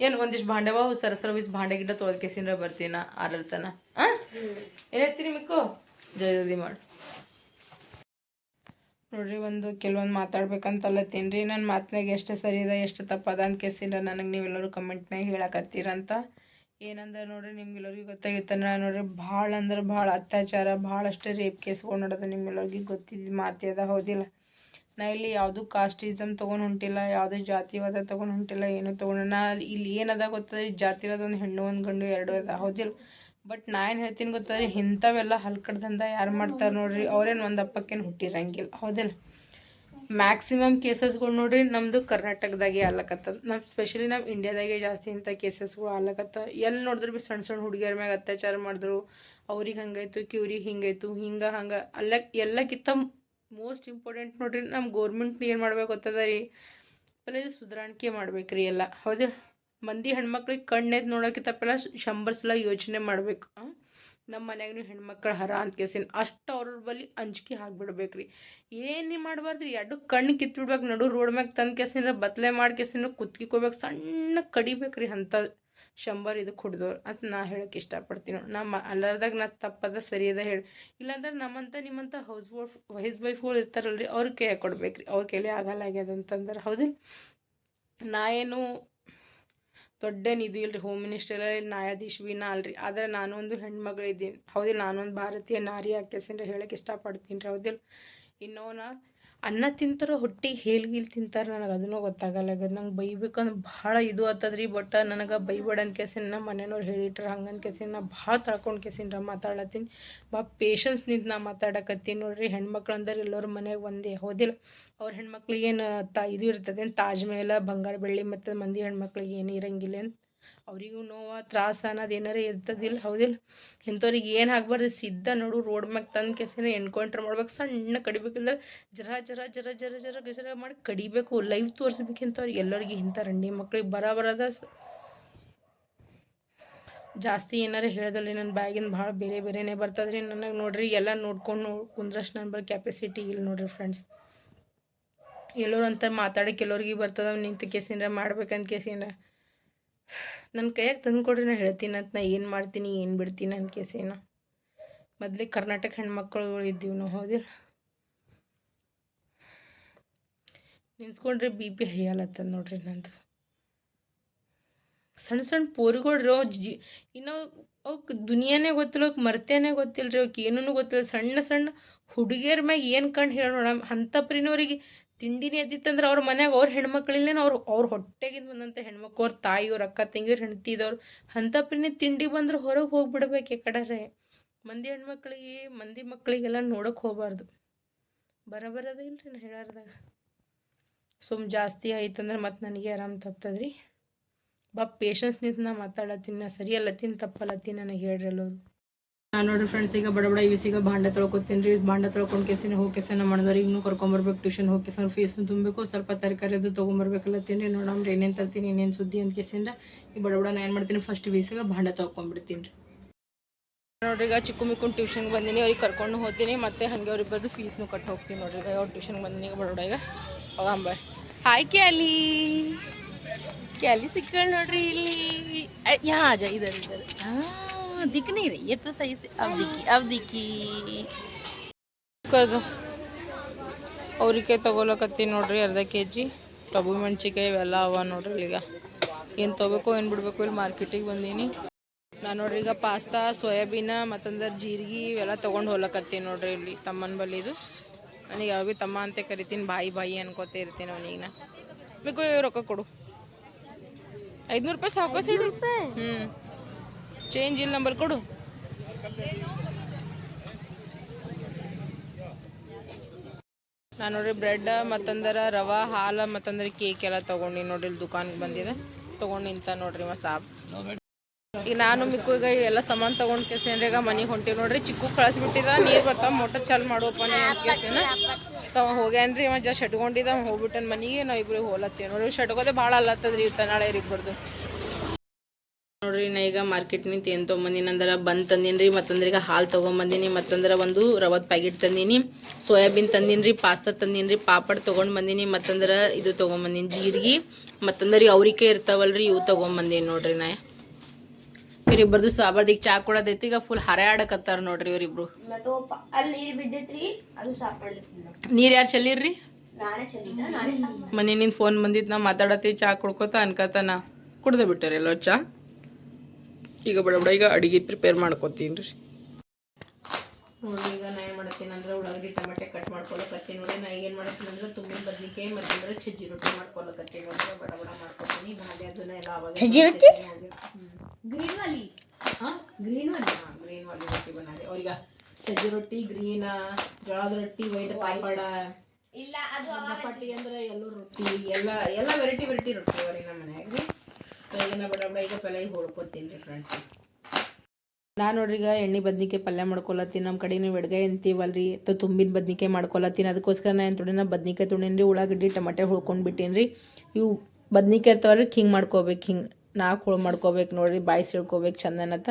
ಏನು ಒಂದಿಷ್ಟು ಭಾಂಡೆವ ಸರಸರವಿಸ್ ಭಾಂಡೆ ಗಿಡ್ಡ ತೊಳೆದ್ಕೆಸಿಂದ್ರೆ ಬರ್ತೀನ 6 ತನ. ಏನಾಯ್ತೀರಿ ಮಿಕ್ಕು ಜಲ್ದಿ ಮಾಡಿ ನೋಡ್ರಿ. ಕೆಲವೊಂದು ಮಾತಾಡ್ಬೇಕಂತಲ್ಲತ್ತೀನಿ ರೀ. ನನ್ನ ಮಾತಿನಾಗ ಎಷ್ಟು ಸರಿ ಇದೆ ಎಷ್ಟು ತಪ್ಪದ ಅಂತ ಕೇಸಿಂದ್ರೆ ನನಗೆ ನೀವೆಲ್ಲರೂ ಕಮೆಂಟ್ನಾಗ ಹೇಳಕತ್ತೀರಂತ. ಏನಂದ್ರೆ ನೋಡ್ರಿ ನಿಮ್ಗೆಲ್ಲರಿಗೂ ಗೊತ್ತಾಗಿತ್ತಂದ್ರೆ ನೋಡ್ರಿ ಭಾಳ ಅಂದ್ರೆ ಭಾಳ ಅತ್ಯಾಚಾರ ಭಾಳಷ್ಟು ರೇಪ್ ಕೇಸ್ಗಳು ನಡೆದ ನಿಮ್ಗೆಲ್ಲರಿಗೂ ಗೊತ್ತಿದ್ದು ಮಾತೇ ಅದ. ಹೌದಿಲ್ಲ ನಾ ಇಲ್ಲಿ ಯಾವುದೂ ಕಾಸ್ಟಿಸಮ್ ತೊಗೊಂಡು ಹೊಂಟಿಲ್ಲ, ಯಾವುದೂ ಜಾತಿವಾದ ತೊಗೊಂಡು ಹೊಂಟಿಲ್ಲ, ಏನೂ ತೊಗೊಂಡು. ನಾ ಇಲ್ಲಿ ಏನದ ಗೊತ್ತದ ಜಾತಿರೋದು ಒಂದು ಹೆಣ್ಣು ಒಂದು ಗಂಡು 2 ಅದ. ಹೌದಿಲ್ಲ ಬಟ್ ನಾ ಏನು ಹೇಳ್ತೀನಿ ಗೊತ್ತದ ಇಂಥವೆಲ್ಲ ಹಲ್ಕಡ್ದಂದ ಯಾರು ಮಾಡ್ತಾರೆ ನೋಡ್ರಿ ಅವ್ರೇನು ಒಂದು ಅಪ್ಪಕ್ಕೇನು ಹುಟ್ಟಿರಂಗಿಲ್ಲ. ಹೌದಿಲ್ಲ ಮ್ಯಾಕ್ಸಿಮಮ್ ಕೇಸಸ್ಗಳು ನೋಡ್ರಿ ನಮ್ಮದು ಕರ್ನಾಟಕದಾಗೆ ಆಗ್ಲಕತ್ತದ. ನಮ್ಮ ಸ್ಪೆಷಲಿ ನಮ್ಮ ಇಂಡಿಯಾದಾಗೆ ಜಾಸ್ತಿ ಇಂಥ ಕೇಸಸ್ಗಳು ಆಗ್ಲಕತ್ತ. ಎಲ್ಲಿ ನೋಡಿದ್ರು ಭೀ ಸಣ್ಣ ಸಣ್ಣ ಹುಡುಗಿಯರ ಮ್ಯಾಗ ಅತ್ಯಾಚಾರ ಮಾಡಿದ್ರು. ಅವ್ರಿಗೆ ಹಂಗಾಯ್ತು ಕಿವ್ರಿಗೆ ಹಿಂಗಾಯ್ತು ಹಿಂಗೆ ಎಲ್ಲಕ್ಕಿಂತ ಮೋಸ್ಟ್ ಇಂಪಾರ್ಟೆಂಟ್ ನೋಡ್ರಿ ನಮ್ಮ ಗೋರ್ಮೆಂಟ್ ಏನು ಮಾಡ್ಬೇಕು ಗೊತ್ತದ ರೀ. ಆಮೇಲೆ ಇದು ಸುಧಾರಣೆ ಮಾಡ್ಬೇಕು ರೀ ಎಲ್ಲ. ಹೌದಿಲ್ಲ ಮಂದಿ ಹೆಣ್ಮಕ್ಳಿಗೆ ಕಣ್ಣೆದ್ದು ನೋಡೋಕ್ಕಿಂತ ಪೆಲ್ಲ 100 ಸಲ ಯೋಚನೆ ಮಾಡ್ಬೇಕು. ನಮ್ಮ ಮನ್ಯಾಗ ನೀವು ಹೆಣ್ಮಕ್ಳು ಹರ ಅಂತ ಕೇಸಿನ ಅಷ್ಟು ಅವ್ರ ಬಳಿ ಅಂಜಿಕೆ ಹಾಕ್ಬಿಡ್ಬೇಕು ರೀ. ಏನು ಮಾಡಬಾರ್ದು ರೀ. ಎರಡು ಕಣ್ಣು ಕಿತ್ಬಿಡ್ಬೇಕು. ನಡು ರೋಡ್ ಮ್ಯಾಗ ತಂದು ಕೇಸಿನ ಬತ್ಲೆ ಮಾಡಿ ಕೇಸಿನ ಕುತ್ಕಿಕೋಬೇಕು. ಸಣ್ಣ ಕಡಿಬೇಕು ರೀ ಅಂಥ 100 ಇದಕ್ಕೆ ಹೊಡೆದವ್ರು ಅಂತ ನಾ ಹೇಳೋಕ್ಕೆ ಇಷ್ಟಪಡ್ತೀನಿ. ನಮ್ಮ ಅಲ್ಲರ್ದಾಗ ನಾ ತಪ್ಪದ ಸರಿ ಅದ ಹೇಳಿ. ಇಲ್ಲಾಂದ್ರೆ ನಮ್ಮಂಥ ನಿಮ್ಮಂಥ ಹೌಸ್ ವೈಫ್ಗಳು ಇರ್ತಾರಲ್ರಿ ಅವ್ರ ಕೈ ಕೊಡ್ಬೇಕು ರೀ. ಅವ್ರ ಕೈಲಿ ಆಗಲ್ಲ ಆಗ್ಯದ ಅಂತಂದ್ರೆ. ಹೌದಿಲ್ಲ ನಾ ಏನು ದೊಡ್ಡೇನು ಇದು ಇಲ್ರಿ. ಹೋಮ್ ಮಿನಿಸ್ಟರ್ ನ್ಯಾಯಾಧೀಶ ಭೀ ನಾ ಅಲ್ರಿ. ಆದರೆ ನಾನು ಒಂದು ಹೆಣ್ಮಗಳಿದ್ದೀನಿ. ಹೌದಿಲ್ಲ ನಾನೊಂದು ಭಾರತೀಯ ನಾರಿ ಹಾಕ್ಯಸಿಂದ್ರೆ ಹೇಳಕ್ಕೆ ಇಷ್ಟಪಡ್ತೀನಿ ರೀ. ಹೌದಿಲ್ಲ ಇನ್ನೋನ ಅನ್ನ ತಿಂತಾರೋ ಹೊಟ್ಟೆಗೆ ಹೇಲ್ಗೀಲ್ ತಿಂತಾರೆ ನನಗೆ ಅದನ್ನೂ ಗೊತ್ತಾಗಲ್ಲ. ನಂಗೆ ಬೈಬೇಕಂದ್ರೆ ಭಾಳ ಇದು ಆತದ್ರಿ. ಬಟ್ ನನಗೆ ಬೈಬೇಡ ಅಂತ ಕೇಸಿನ ನಮ್ಮ ಮನೆಯವ್ರು ಹೇಳಿಟ್ರೆ ಹಂಗನ್ ಕೇಸಿನ ನಾ ಭಾಳ ತಳ್ಕೊಂಡು ಕೇಸಿನ ಮಾತಾಡತ್ತೀನಿ. ಭಾಳ ಪೇಷನ್ಸ್ ನಿಂತು ನಾ ಮಾತಾಡಕತ್ತೀನಿ ನೋಡ್ರಿ. ಹೆಣ್ಮಕ್ಳು ಅಂದ್ರೆ ಎಲ್ಲರ ಮನೆಯಾಗ ಒಂದೇ. ಹೌದಿಲ್ಲ ಅವ್ರ ಹೆಣ್ಮಕ್ಳಿಗೆ ಏನು ಇದು ಇರ್ತದೆ ತಾಜ್ ಮಹಲ ಬಂಗಾರ ಬೆಳ್ಳಿ ಮತ್ತು ಮಂದಿ ಹೆಣ್ಮಕ್ಳಿಗೆ ಏನು ಇರಂಗಿಲ್ಲ ಅಂತ ಅವರಿಗೂ ನೋವು ತ್ರಾಸ ಅನ್ನೋದು ಏನಾರೇ ಇರ್ತದಿಲ್ಲ. ಹೌದಿಲ್ಲ ಇಂಥವ್ರಿಗೆ ಏನು ಆಗ್ಬಾರ್ದು ಸಿದ್ಧ ನೋಡು ರೋಡ್ ಮ್ಯಾಗ ತಂದು ಕೆಸಿನ ಎನ್ಕೌಂಟ್ರ್ ಮಾಡ್ಬೇಕು. ಸಣ್ಣ ಕಡಿಬೇಕಿಲ್ಲ ಜರ ಜರ ಜರ ಜರ ಜರ ಜರ ಮಾಡಿ ಕಡಿಬೇಕು. ಲೈವ್ ತೋರಿಸ್ಬೇಕು ಇಂಥವ್ರಿಗೆ ಎಲ್ಲರಿಗೆ. ಇಂಥ ರಂಡಿ ಮಕ್ಳಿಗೆ ಬರೋದ ಜಾಸ್ತಿ ಏನಾರೇ ಹೇಳ್ದಲ್ರಿ ನನ್ನ ಬ್ಯಾಗಿನ ಭಾಳ ಬೇರೆನೇ ಬರ್ತದ್ರಿ ನನಗೆ. ನೋಡ್ರಿ ಎಲ್ಲ ನೋಡ್ಕೊಂಡು ಕುಂದ್ರಷ್ಟು ನನ್ನ ಬರೋ ಕ್ಯಾಪಸಿಟಿ ಇಲ್ಲ ನೋಡ್ರಿ ಫ್ರೆಂಡ್ಸ್. ಎಲ್ಲರೂ ಅಂತ ಮಾತಾಡೋಕೆ ಎಲ್ಲರಿಗೆ ಬರ್ತದ. ನಿಂತು ಕೇಸಿಂದ ಮಾಡ್ಬೇಕಂತ ಕೇಸಿಂದ ನನ್ನ ಕೈಯಾಗ ತಂದು ಕೊಡ್ರಿ ನಾ ಹೇಳ್ತೀನಿ ಅಂತ. ನಾ ಏನು ಮಾಡ್ತೀನಿ ಏನು ಬಿಡ್ತೀನಿ ಅಂತ ಕೇಸಿನ ಮೊದಲಿಗೆ ಕರ್ನಾಟಕ ಹೆಣ್ಮಕ್ಳುಗಳು ಇದ್ದೀವಿ ನಾವು. ಹೌದಿಲ್ಲ ನಿನ್ಸ್ಕೊಂಡ್ರೆ BP ಹೈ ಆಲತ್ತದ ನೋಡ್ರಿ ನಂದು. ಸಣ್ಣ ಸಣ್ಣ ಪೋರಿಗಳ್ರಿ ಇನ್ನು ಅವಕ್ಕೆ ದುನಿಯಾನೇ ಗೊತ್ತಿಲ್ಲ, ಅವಕ್ಕೆ ಮರ್ತೇನೆ ಗೊತ್ತಿಲ್ಲ ರೀ. ಅವಕ್ಕೆ ಏನೂ ಗೊತ್ತಿಲ್ಲ. ಸಣ್ಣ ಸಣ್ಣ ಹುಡುಗಿಯರ ಮ್ಯಾಗ ಏನು ಕಣ್ಣು ಹೇಳಿ ನೋಡ ಅಂಥ ಪ್ರಿನವ್ರಿಗೆ ತಿಂಡಿನೇ ಎದ್ದಿತ್ತಂದ್ರೆ ಅವ್ರ ಮನ್ಯಾಗ ಅವ್ರ ಹೆಣ್ಮಕ್ಳಿಲ್ಲೇನು ಅವ್ರ ಹೊಟ್ಟೆಗಿಂದ ಬಂದಂಥ ಹೆಣ್ಮಕ್ಳು ಅವ್ರ ತಾಯಿಯವ್ರ ಅಕ್ಕ ತಂಗಿಯವ್ರು ಹೆಣ್ತಿದವ್ರು ಅಂಥಪ್ಪಿನೇ ತಿಂಡಿ ಬಂದ್ರೆ ಹೊರಗೆ ಹೋಗ್ಬಿಡ್ಬೇಕು ಈ ಕಡೆ ಮಂದಿ ಮಕ್ಕಳಿಗೆಲ್ಲ ನೋಡೋಕೆ ಹೋಗಬಾರ್ದು. ಬರೋದೇ ಇಲ್ರಿ ನಾ ಹೇಳಾರ್ದಾಗ. ಜಾಸ್ತಿ ಆಯ್ತಂದ್ರೆ ಮತ್ತೆ ನನಗೆ ಆರಾಮ್ ತಪ್ತದ್ರಿ. ಪೇಷನ್ಸ್ ನಿಂತು ನಾ ಮಾತಾಡತ್ತೀನಿ, ನಾ ಸರಿ ಅಲ್ಲತ್ತೀನಿ ತಪ್ಪಲ್ಲತ್ತೀನಿ ನನಗೆ ಹೇಳ್ರಿ ಎಲ್ಲರು. ನಾನು ನೋಡ್ರಿ ಫ್ರೆಂಡ್ಸ್ ಈಗ ಬಡ ಇವಿಸೀಗ ಭಾಂಡೆ ತೊಳ್ಕೊತೀನಿ ರೀ. ಭಾಂಡೆ ತೊಳ್ಕೊಂಡು ಕೆಸಿನ ಹೋಗಿ ಕೆಸನ ಮಾಡಿದವ್ರಿಗೆ ಇನ್ನೂ ಕರ್ಕೊಂಬರ್ಬೇಕು, ಟ್ಯೂಷನ್ ಹೋಗಿ ಕೆಸನ ಫೀಸ್ನ ತುಂಬಬೇಕು, ಸ್ವಲ್ಪ ತರಕಾರಿ ಅದು ತೊಗೊಂಬರ್ಬೇಕಲ್ಲತ್ತೀನಿ ರೀ. ನೋಡಮ್ರಿ ಏನೇನು ತರ್ತೀನಿ ಏನೇನು ಸುದ್ದಿ ಅಂತ ಕೆಸಿಂದ ಈಗ ಬಡ ನಾ ಏನು ಮಾಡ್ತೀನಿ ಫಸ್ಟ್ ಇವಿಸೀಗ ಭಾಂಡೆ ತೊಳ್ಕೊಂಬಿಡ್ತೀನಿ ರೀ. ನೋಡ್ರಿ ಈಗ ಚಿಕ್ಕು ಮಿಕ್ಕೊಂಡು ಟ್ಯೂಷನ್ಗೆ ಬಂದೀನಿ, ಅವ್ರಿಗೆ ಕರ್ಕೊಂಡು ಹೋಗ್ತೀನಿ ಮತ್ತು ಹಾಗೆ ಅವ್ರಿಬ್ಬರದು ಫೀಸ್ನು ಕಟ್ಟಿ ಹೋಗ್ತೀನಿ ನೋಡ್ರಿ. ಈಗ ಅವ್ರು ಟ್ಯೂಷನ್ಗೆ ಬಂದೀನಿ ಈಗ ಬಡ ಈಗ ಹೋಗಂಬರ್. ಹಾಯ್ ಕ್ಯಾಲಿ ಸಿಕ್ಕಳು ನೋಡ್ರಿ ಇಲ್ಲಿ. ಯಾ ಆಜ ಇಧर ಹಾಂ दिख नहीं रही है तो सही से. अब दिखी कर दो. ಅವ್ರಿಗೆ ತೊಗೊಳಕತ್ತೀನಿ ನೋಡ್ರಿ ಅರ್ಧ kg ಟೊಬು ಮೆಣಸಿನ್ಕಾಯಿ ಇವೆಲ್ಲ ಅವ ನೋಡ್ರಿ. ಈಗ ಏನು ತೊಗೋಬೇಕು ಏನು ಬಿಡಬೇಕು ಇಲ್ಲಿ ಮಾರ್ಕೆಟಿಗೆ ಬಂದೀನಿ ನಾನು ನೋಡ್ರಿ. ಈಗ ಪಾಸ್ತಾ ಸೋಯಾಬೀನ ಮತ್ತಂದ್ರೆ ಜೀರಿಗೆ ಇವೆಲ್ಲ ತೊಗೊಂಡು ಹೋಗ್ಲಕತ್ತೀನಿ ನೋಡ್ರಿ. ಇಲ್ಲಿ ತಮ್ಮನ ಬಲ್ಲಿದು ನನಗೆ ಯಾವ ಭೀ ತಮ್ಮ ಅಂತ ಕರಿತೀನಿ, ಬಾಯಿ ಅನ್ಕೋತಾ ಇರ್ತೀನಿ ಅವನಿಗೆ. ನಾ ಬೇಕು ರೊಕ್ಕ ಕೊಡು 500 ರೂಪಾಯಿ ಸಾಕು ಸಿಡಿ. ಚೇಂಜ್ ಇಲ್ಲ ನಂಬರ್ ಕೊಡು. ನಾನು ನೋಡ್ರಿ ಬ್ರೆಡ್ ಮತ್ತಂದ್ರೆ ರವಾ ಹಾಲು ಮತ್ತಂದ್ರೆ ಕೇಕ್ ಎಲ್ಲ ತೊಗೊಂಡು ನೋಡ್ರಿ. ಇಲ್ಲಿ ದುಕಾನ್ಗೆ ಬಂದಿದೆ ತೊಗೊಂಡು ನಿಂತ ನೋಡ್ರಿ ಸಾಬ್. ಈಗ ನಾನು ಮಿಕ್ಕು ಈಗ ಎಲ್ಲ ಸಾಮಾನು ತೊಗೊಂಡು ಕೇಸೇನ್ರಿ ಈಗ ಮನೆಗೆ ಹೊಂಟಿವಿ ನೋಡ್ರಿ. ಚಿಕ್ಕು ಕಳಿಸ್ಬಿಟ್ಟಿದ ನೀರು ಬರ್ತಾವ ಮೋಟರ್ ಚಾಲು ಮಾಡುವಪ್ಪ ನೀವು ಕೇಸೇನ ಹೋಗ್ಯಾನ್ರಿ. ಇವ ಜಸ್ಟ್ ಶಟ್ಕೊಂಡಿದ್ದ ಹೋಗ್ಬಿಟ್ಟನ ಮನೆಗೆ. ನಾವು ಇಬ್ರಿಗೆ ಹೋಲತ್ತೀವಿ ನೋಡ್ರಿ. ಶಟ್ಕೋದೆ ಭಾಳ ಅಲ್ಲತ್ತದ್ರಿ ನಾಳೆ ಇಬ್ಬರದು ನೋಡ್ರಿ. ನಾ ಈಗ ಮಾರ್ಕೆಟ್ ನಿಂತ ಏನು ತೊಗೊಂಬಂದಿನಿ ಅಂದ್ರೆ ಬಂದು ತಂದೀನಿ ರೀ. ಮತ್ತಂದ್ರೆ ಈಗ ಹಾಲು ತೊಗೊಂಬಂದಿನಿ, ಮತ್ತಂದ್ರೆ ಒಂದು ರವದ ಪ್ಯಾಕೆಟ್ ತಂದೀನಿ, ಸೋಯಾಬೀನ್ ತಂದೀನಿ ರೀ, ಪಾಸ್ತಾ ತಂದೀನಿ ರೀ, ಪಾಪಡ್ ತೊಗೊಂಡು ಬಂದೀನಿ, ಮತ್ತಂದ್ರೆ ಇದು ತೊಗೊಂಬಂದೀನಿ ಜೀರಿಗೆ, ಮತ್ತಂದ್ರೆ ಅವ್ರಿಕೆ ಇರ್ತಾವಲ್ರಿ ಇವು ತೊಗೊಂಬಂದೀನಿ ನೋಡ್ರಿ. ನಾ ಇವ್ರಿಬ್ಬರದು ಸಾಬಾರ್ದಿಗೆ ಚಾ ಕೊಡೋದೈತಿ. ಈಗ ಫುಲ್ ಹರಾಡಕತ್ತಾರ ನೋಡ್ರಿ ಇವರಿಬ್ರು. ನೀರು ಯಾರು ಚಲ್ಲಿರ್ರಿ? ಮನೆಯಿಂದ ಫೋನ್ ಬಂದಿತ್ತು, ನಾ ಮಾತಾಡತ್ತಿ ಚಾ ಕುಡ್ಕೋತ ಅನ್ಕತಾನ ಕುಡ್ದೆ ಬಿಟ್ಟಾರ ಎಲ್ಲೋ ಚಾ. ಈಗ ಬಡ ಈಗ ಅಡುಗೆ ಪ್ರಿಪೇರ್ ಮಾಡ್ಕೊತೀನಿ ರೀ ನೋಡ್ರಿ. ಈಗ ನಾ ಏನು ಮಾಡ್ತೀನಿ ಅಂದ್ರೆ ಉಳ್ಳಾಗಡ್ಡಿ ಟೊಮೆಟೆ ಕಟ್ ಮಾಡ್ಕೊಳಕತ್ತೀನಿ ನೋಡ್ರಿ. ನಾ ಏನು ಮಾಡ್ತೀನಿ ಅಂದ್ರೆ ತುಂಬಿನ ಬದ್ನಿಕಾಯಿ ಮತ್ತಂದ್ರೆ ಸಜ್ಜಿ ರೊಟ್ಟಿ ಮಾಡ್ಕೊಳಕತ್ತೀನಿ ನೋಡ್ರಿ. ಬಡ ಮಾಡ್ಕೊತೀನಿ. ಭಾಂಡೆ ಅದನ್ನ ಎಲ್ಲ ಅವಾಗ ಗ್ರೀನ್ ವಾಲಿ ಗ್ರೀನ್ ವಾಲಿ ರೊಟ್ಟಿ ಬನಾರಿ. ಅವ್ರಿಗೆ ಸಜ್ಜಿ ರೊಟ್ಟಿ ಗ್ರೀನ್, ಜೋಳದ ರೊಟ್ಟಿ, ವೈಟ್ ಪಾಪಡ ಇಲ್ಲ, ಅದು ಚಪಾತಿ ಅಂದ್ರೆ ಎಲ್ಲೂ ರೊಟ್ಟಿ ಎಲ್ಲ ವೆರೈಟಿ ರೊಟ್ಟಿ ಅವರಿ ನಮ್ಮ ಮನ್ಯಾಗ. ಇದನ್ನ ಬಡ ಈಗ ಪಲ್ಯ ಹೊಡ್ಕೊತೀನಿ ರೀ ಫ್ರೆಂಡ್ಸ್. ನಾನು ನೋಡ್ರಿ ಈಗ ಎಣ್ಣೆ ಬದ್ನಿಕಾಯಿ ಪಲ್ಯ ಮಾಡ್ಕೊಳತ್ತೀನಿ. ನಮ್ಮ ಕಡೆ ನೀವು ಎಡ್ಗಾಯಿ ಅಂತೀವಲ್ರಿ ತುಂಬಿನ ಬದ್ನಿಕಾಯಿ ಮಾಡ್ಕೊಳತ್ತೀನಿ. ಅದಕ್ಕೋಸ್ಕರ ನಾನು ಏನು ತೊಗೊಂಡಿನ ಬದ್ನಿಕಾಯಿ ತೊಗೊಂಡಿನಿ ರೀ, ಉಳ್ಳಾಗಡ್ಡಿ ಟೊಮೆಟೆ ಹುಳ್ಕೊಂಡು ಬಿಟ್ಟೀನಿ ರೀ. ಇವು ಬದ್ನಿಕಾಯಿ ಇರ್ತಾವಲ್ರಿ ಹಿಂಗೆ ಮಾಡ್ಕೋಬೇಕು, ಹಿಂಗೆ ನಾಲ್ಕು ಹೋಳು ಮಾಡ್ಕೋಬೇಕು ನೋಡ್ರಿ, ಬಾಯಿ ಸಿಳ್ಕೊಬೇಕು ಚಂದನತ್ತ.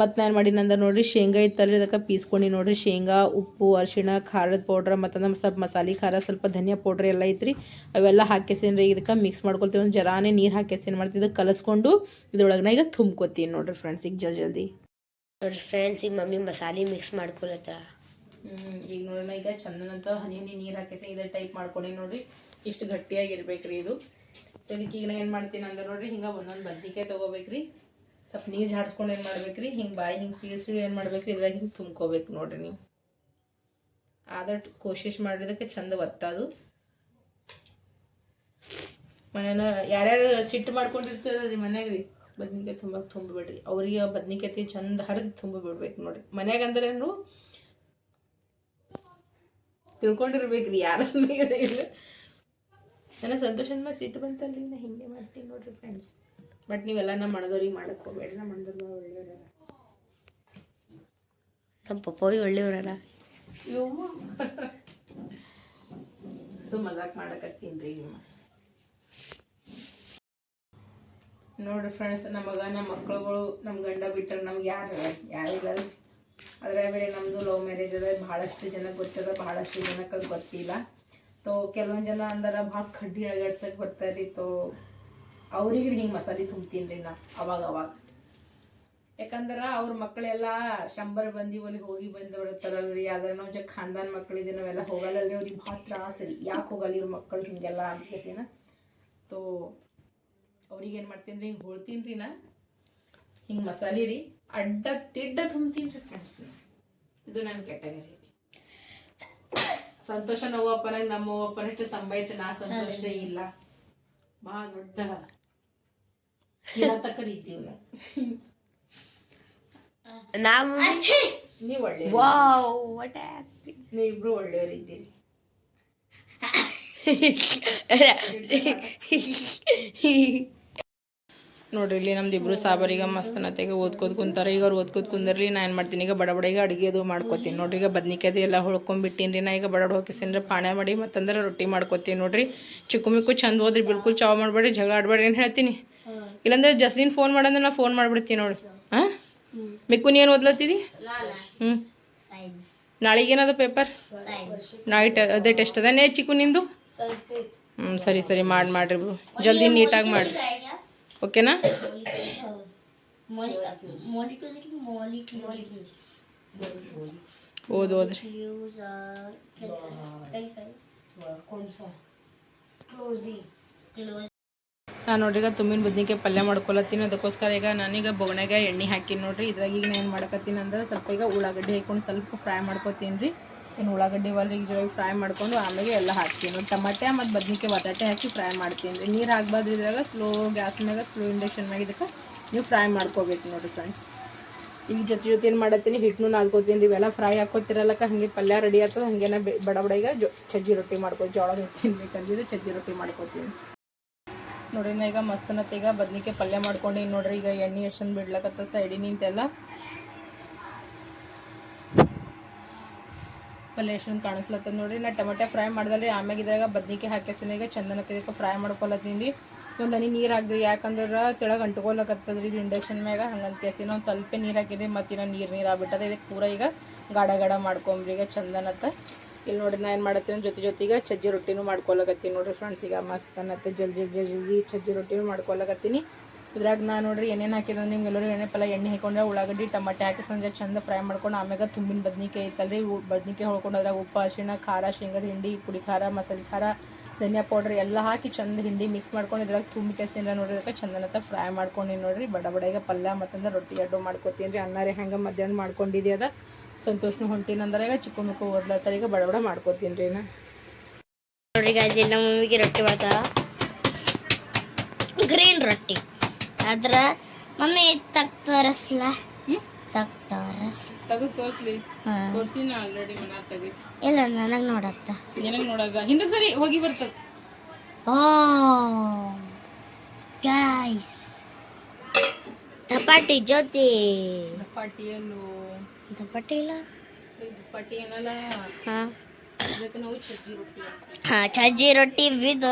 ಮತ್ತು ನಾನು ಮಾಡೀನಂದ್ರೆ ನೋಡ್ರಿ ಶೇಂಗಾ ಇತ್ತಲ್ರಿ ಅದಕ್ಕೆ ಪೀಸ್ಕೊಂಡು ನೋಡ್ರಿ. ಶೇಂಗಾ, ಉಪ್ಪು, ಅರಿಶಿಣ, ಖಾರದ ಪೌಡ್ರ್ ಮತ್ತಂದ್ರೆ ಸ್ವಲ್ಪ ಮಸಾಲೆ ಖಾರ, ಸ್ವಲ್ಪ ಧನಿಯಾ ಪೌಡ್ರ್ ಎಲ್ಲ ಐತ್ರಿ. ಅವೆಲ್ಲ ಹಾಕೇಸೀನಿ ರೀ. ಇದಕ್ಕೆ ಮಿಕ್ಸ್ ಮಾಡ್ಕೊಳ್ತೀವಿ. ಒಂದು ಜರಾನೇ ನೀರು ಹಾಕೇಸೀನಿ ಮಾಡ್ತಿದ್ದೆ ಕಲಸ್ಕೊಂಡು ಇದ್ರೊಳಗೆ ಈಗ ತುಂಬ್ಕೊತೀನಿ ನೋಡ್ರಿ ಫ್ರೆಂಡ್ಸ್. ಈಗ ಜಲ್ದಿ ನೋಡ್ರಿ ಫ್ರೆಂಡ್ಸ್, ಈಗ ಮಮ್ಮಿ ಮಸಾಲೆ ಮಿಕ್ಸ್ ಮಾಡ್ಕೊಳತ್ತ. ಈಗ ನೋಡೋಣ ಈಗ ಚಂದನಂತ ಹನಿ ನೀರು ಹಾಕೇಸಿ ಇದೇ ಟೈಪ್ ಮಾಡ್ಕೊಂಡು ನೋಡ್ರಿ. ಇಷ್ಟು ಗಟ್ಟಿಯಾಗಿರ್ಬೇಕ್ರಿ ಇದು. ಇದಕ್ಕೆ ಈಗ ನಾ ಏನು ಮಾಡ್ತೀನಿ ಅಂದ್ರೆ ನೋಡ್ರಿ ಹಿಂಗೆ ಒಂದೊಂದು ಬದ್ನಿಕಾಯಿ ತೊಗೋಬೇಕ್ರಿ. ಸ್ವಲ್ಪ ನೀರು ಜಾಡಿಸ್ಕೊಂಡು ಏನು ಮಾಡ್ಬೇಕ್ರಿ, ಹಿಂಗೆ ಬಾಯಿ ಹಿಂಗೆ ಸೀಳಿ ಏನು ಮಾಡ್ಬೇಕ್ರಿ, ಇದ್ರಾಗ ಹಿಂಗೆ ತುಂಬ್ಕೋಬೇಕು ನೋಡ್ರಿ. ನೀವು ಆದಷ್ಟು ಕೋಶಿಶ್ ಮಾಡಿದಕ್ಕೆ ಚಂದ ಒತ್ತದು. ಮನೇನ ಯಾರ್ಯಾರು ಸಿಟ್ಟು ಮಾಡ್ಕೊಂಡಿರ್ತಾರಲ್ರಿ ಮನ್ಯಾಗ ರೀ ಬದ್ನಿಕಾಯಿ ತುಂಬಿಬಿಡ್ರಿ. ಅವ್ರಿಗೆ ಬದ್ನಿಕಾಯಿ ಚಂದ ಹರಿದು ತುಂಬಿಬಿಡ್ಬೇಕು ನೋಡ್ರಿ. ಮನ್ಯಾಗ ಅಂದ್ರೇನು ತಿಳ್ಕೊಂಡಿರ್ಬೇಕ್ರಿ ಯಾರು. ನನ್ನ ಸಂತೋಷ ಮ್ಯಾಗ ಸಿಟ್ಟು ಬಂತಲ್ರಿ, ನಾ ಹಿಂಗೆ ಮಾಡ್ತೀನಿ ನೋಡ್ರಿ ಫ್ರೆಂಡ್ಸ್. ಬಟ್ ನೀವೆಲ್ಲ ನಮ್ಮ ಮಣದವ್ರಿಗೆ ಮಾಡಕ್ಕೆ ಹೋಗ್ಬೇಡ್ರಿ. ನಮ್ಮ ಮಣದವ್ರು ಒಳ್ಳೆಯವ್ರ, ನಮ್ಮ ಪಪ್ಪವಿ ಒಳ್ಳೆಯವ್ರ. ಇವು ಮಜಾಕ್ ಮಾಡಕತ್ತೀನಿ ರೀ ನಿಮ್ಮ ನೋಡ್ರಿ ಫ್ರೆಂಡ್ಸ್. ನಮಗೆ ನಮ್ಮ ಮಕ್ಕಳುಗಳು ನಮ್ಮ ಗಂಡ ಬಿಟ್ಟರೆ ನಮ್ಗೆ ಯಾರಿಲ್ಲ. ಆದರೆ ಬೇರೆ ನಮ್ಮದು ಲವ್ ಮ್ಯಾರೇಜ್ ಅದ. ಭಾಳಷ್ಟು ಜನಕ್ಕೆ ಗೊತ್ತದ, ಭಾಳಷ್ಟು ಜನಕ್ಕೆ ಅದು ಗೊತ್ತಿಲ್ಲ. ಕೆಲವೊಂದು ಜನ ಅಂದ್ರೆ ಭಾಳ ಕಡ್ಡಿ ಅಳಗಾಡ್ಸಕ್ಕೆ ಬರ್ತಾರೆ ರೀ. ಅವ್ರಿಗೆ ಹಿಂಗೆ ಮಸಾಲೆ ತುಂಬ್ತೀನಿ ರೀ ನಾ ಅವಾಗ. ಯಾಕಂದ್ರೆ ಅವ್ರ ಮಕ್ಕಳೆಲ್ಲ 100 ಮಂದಿ ಒಳಗೆ ಹೋಗಿ ಬಂದು ಬರ್ತಾರಲ್ರಿ. ಆದ್ರೆ ನಾವು ಜಗ್ ಖಾನ್ದಾನ್ ಮಕ್ಕಳಿದೆ, ನಾವೆಲ್ಲ ಹೋಗಲ್ಲಲ್ರಿ. ಅವ್ರಿಗೆ ಭಾಳ ತ್ರಾಸ ರೀ. ಯಾಕೆ ಹೋಗಲ್ಲ ಇವ್ರ ಮಕ್ಕಳು ಹಿಂಗೆಲ್ಲ ಅನ್ಕೇಸಿನ. ಅವ್ರಿಗೆ ಏನು ಮಾಡ್ತೀನಿ ರೀ, ಹಿಂಗೆ ಹೋಳ್ತೀನಿ ರೀ ನಾ ಹಿಂಗೆ ಮಸಾಲೆ ರೀ ಅಡ್ಡ ತಿಡ್ಡ ತುಂಬ್ತೀನಿ ರೀ ಫ್ರೆಂಡ್ಸ್. ಇದು ನನ್ನ ಕೆಟಗರಿ. ಸಂತೋಷ ನಾವು ಅಪ್ಪನಾಗ ನಮ್ಮ ಅಪ್ಪನಷ್ಟು ಸಂಭಾಯ್ತು ನಾ ಸಂತೋಷ ಇಲ್ಲ ಭಾಳ ದೊಡ್ಡ ಕರಿತೀವಿ ನಾವು ನೀವು ಒಳ್ಳೆ ನೀವಿಬ್ರು ಒಳ್ಳೆಯವರಿದ್ದೀರಿ ನೋಡ್ರಿ ಇಲ್ಲಿ ನಮ್ದು ಇಬ್ರು ಸಾಬಾರೀಗ ಮಸ್ತನತೆಗೆ ಓದ್ಕೋದ್ ಕುಂತಾರೆ. ಈಗ ಅವ್ರು ಓದ್ಕೋದ್ ಕುಂದರ್ಲಿ ನಾ ಏನು ಮಾಡ್ತೀನಿ ಈಗ ಬಡ ಈಗ ಅಡುಗೆ ಅದು ಮಾಡ್ಕೋತೀನಿ ನೋಡ್ರಿ. ಈಗ ಬದ್ನಿಕಾಯ್ದು ಎಲ್ಲ ಹೊಳ್ಕೊಂಡ್ಬಿಟ್ಟಿನಿ ರೀ. ನಾ ಈಗ ಬಡ ಹೋಗಿಸಿನ್ರಿ ಪಾಣ್ಯ ಮಾಡಿ ಮತ್ತಂದ್ರೆ ರೊಟ್ಟಿ ಮಾಡ್ಕೋತೀನಿ ನೋಡ್ರಿ. ಚಿಕ್ಕು ಮಿಕ್ಕು ಚಂದ ಓದ್ರಿ, ಬಿಲ್ಕುಲ್ ಚಾವ್ ಮಾಡಬೇಡ್ರಿ, ಜಗಳ ಆಡ್ಬೇಡ್ರಿ ಏನು ಹೇಳ್ತೀನಿ. ಇಲ್ಲಾಂದ್ರೆ ಜಸ್ಲಿನ್ ಫೋನ್ ಮಾಡಂದ್ರೆ ನಾ ಫೋನ್ ಮಾಡ್ಬಿಡ್ತೀನಿ ನೋಡಿ. ಹಾಂ ಮಿಕ್ಕು ನೀ ಏನು ಓದ್ಲತ್ತಿದಿ? ನಾಳೆಗೆ ಏನದ ಪೇಪರ್? ನಾಳೆ ಅದೇ ಟೆಸ್ಟ್ ಅದೇ ಚಿಕ್ಕು ನಿಂದು? ಸರಿ ಸರಿ ಮಾಡ್ರಿ ಬ್ರು, ಜಲ್ದಿ ನೀಟಾಗಿ ಮಾಡಿ ಓಕೆನಾ? ಓದ್ರಿ. ನಾನು ನೋಡ್ರಿ ಈಗ ತುಂಬಿನ ಬದ್ನಿಕಾಯಿ ಪಲ್ಯ ಮಾಡ್ಕೊಳತ್ತೀನಿ. ಅದಕ್ಕೋಸ್ಕರ ಈಗ ನಾನೀಗ ಬೊಗಣೆಗೆ ಎಣ್ಣೆ ಹಾಕಿನಿ ನೋಡ್ರಿ. ಇದ್ರಾಗ ಈಗ ನಾನು ಏನು ಮಾಡಕತ್ತೀನಿ ಅಂದ್ರೆ ಸ್ವಲ್ಪ ಈಗ ಉಳ್ಳಾಗಡ್ಡಿ ಹಾಕೊಂಡು ಸ್ವಲ್ಪ ಫ್ರೈ ಮಾಡ್ಕೊತೀನಿ ರೀ. ಇನ್ನು ಉಳ್ಳಾಗಡ್ಡಿ ಈಗ ಫ್ರೈ ಮಾಡ್ಕೊಂಡು ಆಮೇಲೆ ಎಲ್ಲ ಹಾಕ್ತೀನಿ ನೋಡಿ. ಟಮಾಟೆ ಮತ್ತು ಬದ್ನಿಕಾಯಿ ಬಟಾಟೆ ಹಾಕಿ ಫ್ರೈ ಮಾಡ್ತೀನಿ ರೀ. ನೀರು ಹಾಕ್ಬಾರ್ದು ಇದ್ರಾಗ, ಸ್ಲೋ ಗ್ಯಾಸ್ ಮ್ಯಾಗ ಸ್ಲೋ ಇಂಡಕ್ಷನ್ ಮ್ಯಾಗ ಇದಕ್ಕೆ ನೀವು ಫ್ರೈ ಮಾಡ್ಕೋಬೇಕು ನೋಡಿರಿ ಫ್ರೆಂಡ್ಸ್. ಈಗ ಜೊತೆ ಏನು ಮಾಡತ್ತೀನಿ, ಹಿಟ್ಟನ್ನು ನಾಲ್ಕೋತೀನಿ ರೀ. ಇವೆಲ್ಲ ಫ್ರೈ ಹಾಕೋತಿರಲ್ಲಕ್ಕ ಹಾಗೆ ಪಲ್ಯ ರೆಡಿ ಆಗ್ತದೆ. ಹಾಗೇನ ಬಡ ಈಗ ಸಜ್ಜಿ ರೊಟ್ಟಿ ಮಾಡ್ಕೊತೀನಿ. ಜೋಳದ ರೊಟ್ಟಿ ಬೇಕಂದಿದ್ದು ಸಜ್ಜಿ ರೊಟ್ಟಿ ಮಾಡ್ಕೊತೀನಿ ನೋಡ್ರಿ. ನಾ ಈಗ ಮಸ್ತನತ್ತೆ ಈಗ ಬದ್ನಿಕಾಯಿ ಪಲ್ಯ ಮಾಡ್ಕೊಂಡು ನೋಡ್ರಿ. ಈಗ ಎಣ್ಣೆ ಎಷ್ಟೊಂದು ಬಿಡ್ಲಕತ್ತ ಸೈಡಿ ನಿಂತೆಲ್ಲ ಪಲ್ಯ ಎಷ್ಟೊಂದು ಕಾಣಿಸ್ಲತ್ತದ ನೋಡ್ರಿ. ನಾ ಟೊಮೆಟೊ ಫ್ರೈ ಮಾಡ್ದಲ್ರಿ. ಆಮ್ಯಾಗ ಇದ್ರಾಗ ಬದ್ನಿಕಾಯಿ ಹಾಕಿಸ್ತೀನಿ. ಈಗ ಚಂದನತ್ತೆ ಇದಕ್ಕೆ ಫ್ರೈ ಮಾಡ್ಕೊಳತ್ತೀನಿ ರೀ. ಒಂದು ಹನಿ ನೀರು ಹಾಕ್ರಿ, ಯಾಕಂದ್ರೆ ತೆಳಗೆ ಅಂಟ್ಕೊಳಕತ್ತದ್ರಿ ಇದು ಇಂಡಕ್ಷನ್ ಮ್ಯಾಗ. ಹಂಗಂತ ಕೇಸಿನ ಒಂದು ಸ್ವಲ್ಪ ನೀರು ಹಾಕಿದ್ರಿ, ಮತ್ತಿನ ನೀರು ಆಗ್ಬಿಟ್ಟದೆ. ಇದಕ್ಕೆ ಪೂರ ಈಗ ಗಾಢ ಮಾಡ್ಕೊಂಬ್ರಿ ಈಗ ಚಂದನತ್ತ. ಇಲ್ಲಿ ನೋಡ್ರಿ ನಾ ಏನು ಮಾಡತ್ತೀನಿ ಜೊತೆಗೆ ಸಜ್ಜಿ ರೊಟ್ಟಿನೂ ಮಾಡ್ಕೊಳಕತ್ತೀನಿ ನೋಡ್ರಿ ಫ್ರೆಂಡ್ಸ್. ಈಗ ಮಸ್ತ್ ಅನ್ನತ್ತೆ ಜಲ್ದಿ ಸಜ್ಜಿ ರೊಟ್ಟಿನೂ ಮಾಡ್ಕೊಳಕತ್ತೀನಿ. ಇದ್ರಾಗ ನಾನು ನೋಡ್ರಿ ಏನೇನು ಹಾಕಿದ್ರೆ ನಿಮ್ಗೆಲ್ಲರೂ ಎಣ್ಣೆ ಹಾಕೊಂಡ್ರೆ ಉಳ್ಳಾಗಡ್ಡಿ ಟಮಾಟೆ ಹಾಕಿ ಸಂಜೆ ಚಂದ ಫ್ರೈ ಮಾಡ್ಕೊಂಡು ಆಮ್ಯಾಗ ತುಂಬಿನ ಬದ್ನಿಕಾಯಿ ಐತಲ್ರಿ, ಬದ್ನಿಕಾಯಿ ಹೊಳ್ಕೊಂಡು ಅದ್ರಾಗ ಉಪ್ಪು, ಅರಿಶಿಣ, ಖಾರ, ಶೇಂಗದ ಹಿಂಡಿ, ಪುಡಿ ಖಾರ, ಮಸಾಲೆ ಖಾರ, ಧನಿಯಾ ಪೌಡ್ರ್ ಎಲ್ಲ ಹಾಕಿ ಚಂದ ಹಿಂಡಿ ಮಿಕ್ಸ್ ಮಾಡ್ಕೊಂಡು ಇದ್ರಾಗ ತುಂಬಿ ಕೆಸಿನ ನೋಡ್ರಿ ಅದಕ್ಕೆ ಚಂದನತ್ತ ಫ್ರೈ ಮಾಡ್ಕೊಂಡು ನೋಡ್ರಿ. ಬಡ ಈಗ ಪಲ್ಯ ಮತ್ತಂದ್ರೆ ರೊಟ್ಟಿ ಅಡ್ಡು ಮಾಡ್ಕೊತೀನಿ ರೀ. ಅನ್ನಾರೇ ಹೆಂಗೆ ಮಧ್ಯಾಹ್ನ ಮಾಡ್ಕೊಂಡಿದ್ದೆ ಅದ ಸಂತೋಷನು ಹೊಂಟಿನಂದ್ರೆ ಈಗ ಚಿಕ್ಕ ಮಕ್ಕಳು ಓದ್ಲತ್ತಾರೆ. ಈಗ ಬಡ ಮಾಡ್ಕೊತೀನಿ ರೀ ನಾ ನೋಡ್ರಿ. ಗಾಜಿ ನಮ್ಮ ಮಮ್ಮಿಗೆ ರೊಟ್ಟಿ ಮಾಡ್ತಾರ, ಗ್ರೀನ್ ರೊಟ್ಟಿ. ಅದ್ರ ಮಮ್ಮಿ ತಗ್ತಾರಸ್ಲ ತೆಗೆದು ತೋರಿಸ್ಲಿ. ತೋರಿಸಿನ ಆಲ್ರೆಡಿ ಮನ ತೆಗಿಸಿ. ಇಲ್ಲ ನನಗೆ ನೋಡತ್ತ ಏನಾಗ ನೋಡೋದ ಹಿಂದಕ್ಕೆ ಸರಿ ಹೋಗಿ ಬರ್ತದೆ. ಓ ಗೈಸ್, ದಪಾಟಿ ಜೊತೆ ದಪಾಟಿ ಎಲ್ಲೋ ದಪಾಟಿ ಇಲ್ಲ, ದಪಾಟಿ ಏನಲ್ಲ. ಹಾಂ ಅದಕ್ಕೆ ನಾವು ಸಜ್ಜಿ ರೊಟ್ಟಿ ಹಾಂ ಸಜ್ಜಿ ರೊಟ್ಟಿ ವಿದ್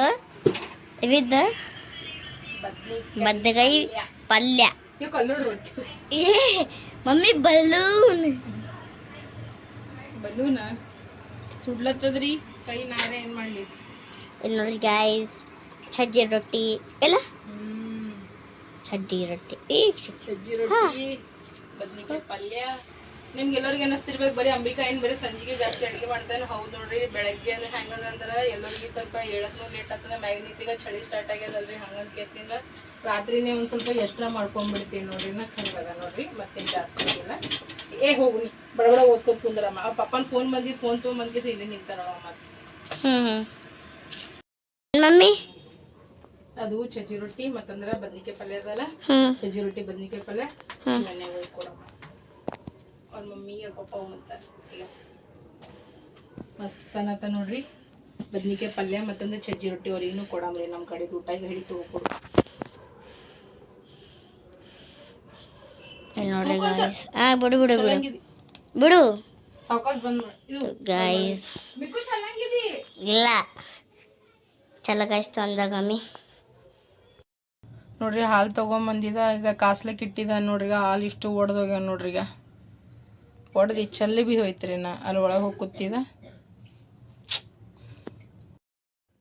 ಬದ್ನೆಕಾಯಿ ಪಲ್ಯ. ಕಲ್ಲೂರು ರೊಟ್ಟಿ. ಏ ಮಮ್ಮಿ ಬಲೂನ ಸುಡ್ಲತ್ತದ್ರಿ ಕೈ. ನಾರೇ ಏನು ಮಾಡಲಿ. ಇಲ್ಲಿ ನೋಡ್ರಿ ಗೈಸ್, ಸಜ್ಜಿ ರೊಟ್ಟಿ ಎಲ್ಲ ಸಜ್ಜಿ ರೊಟ್ಟಿ ಸಜ್ಜಿ ರೊಟ್ಟಿ ಬದ್ನಿಕಾಯಿ ಪಲ್ಯ. ನಿಮ್ಗೆಲ್ಲರಿಗೆ ಅನ್ನಿಸ್ತಿರ್ಬೇಕು ಬರೀ ಅಂಬಿಕಾ ಏನು ಬರೀ ಸಂಜೆಗೆ ಜಾಸ್ತಿ ಅಡುಗೆ ಮಾಡ್ತಾನೆ. ಹೌದು ನೋಡ್ರಿ, ಬೆಳಗ್ಗೆ ಅಂದ್ರೆ ಹೆಂಗದ ಅಂದ್ರೆ ಎಲ್ಲರಿಗೆ ಸ್ವಲ್ಪ ಹೇಳಕ್ಕೂ ಲೇಟ್ ಆಗ್ತದೆ. ಮ್ಯಾಗ್ನಿತಿಗೆ ಚಳಿ ಸ್ಟಾರ್ಟ್ ಆಗ್ಯದಲ್ರಿ, ಹಂಗಂತ ಕೇಸಿಂದ ರಾತ್ರಿನೇ ಒಂದು ಸ್ವಲ್ಪ ಎಕ್ಸ್ಟ್ರಾ ಮಾಡ್ಕೊಂಡ್ಬಿಡ್ತೀನಿ ನೋಡ್ರಿ. ನಾ ಹಂಗದ ನೋಡ್ರಿ, ಮತ್ತೇನು ಜಾಸ್ತಿ ಇಲ್ಲ. ಹೋಗು ನೀ ಬಡ ಓದ್ಕೊಂಡು ಕುಂದ್ರಮ್ಮ. ಆ ಪಪ್ಪನ ಫೋನ್ ತೊಗೊಂಬಂದ್ ಕೇಸಿ ಇಲ್ಲಿ ನಿಂತಾರವ. ಮತ್ತೆ ಮಮ್ಮಿ ಅದು ಸಜ್ಜಿ ರೊಟ್ಟಿ ಮತ್ತಂದ್ರೆ ಬದ್ನಿಕಾಯಿ ಪಲ್ಯ ಅದಲ್ಲ, ಸಜ್ಜಿ ರೊಟ್ಟಿ ಬದ್ನಿಕಾಯಿ ಪಲ್ಯ ಮನ್ಯಾಗ ಹೋಗಿ ಕೊಡಮ್ಮ. ಅವ್ರ ಮಮ್ಮಿ ಅವ್ರ ಪಪ್ಪ ಹೋಗ್ತಾರೆ. ಈಗ ಮಸ್ತ್ ಅನ್ನತ್ತ ನೋಡ್ರಿ ಬದ್ನಿಕಾಯಿ ಪಲ್ಯ ಮತ್ತಂದ್ರೆ ಸಜ್ಜಿ ರೊಟ್ಟಿ. ಅವ್ರಿಗೂ ಕೊಡಮ್ರಿ ನಮ್ಮ ಕಡೆ ಊಟ ಹೇಳಿ ತಗೋಕೊಡು. ಬಿಡು ಸಾವಕಾಶ ಬಂದ್ ಗೈಸ್. ಇಲ್ಲ ಚಲ ಕಾಯಿಸ್ತು ಅಂದಾಗ ಮಮ್ಮಿ ನೋಡ್ರಿ. ಹಾಲು ತೊಗೊಂಬಂದಿದ ಈಗ ಕಾಸ್ಲಿಕ್ಕೆ ಇಟ್ಟಿದ ನೋಡ್ರಿ. ಹಾಲು ಇಷ್ಟು ಒಡೆದೋಗ್ಯಾವ ನೋಡ್ರಿ. ಈಗ ಒಡೆದು ಚಲ್ಲಿ ಬಿ ಹೋಯ್ತ್ರಿ. ನಾ ಅಲ್ಲಿ ಒಳಗೆ ಹೋಗಿ ಕೂತಿದ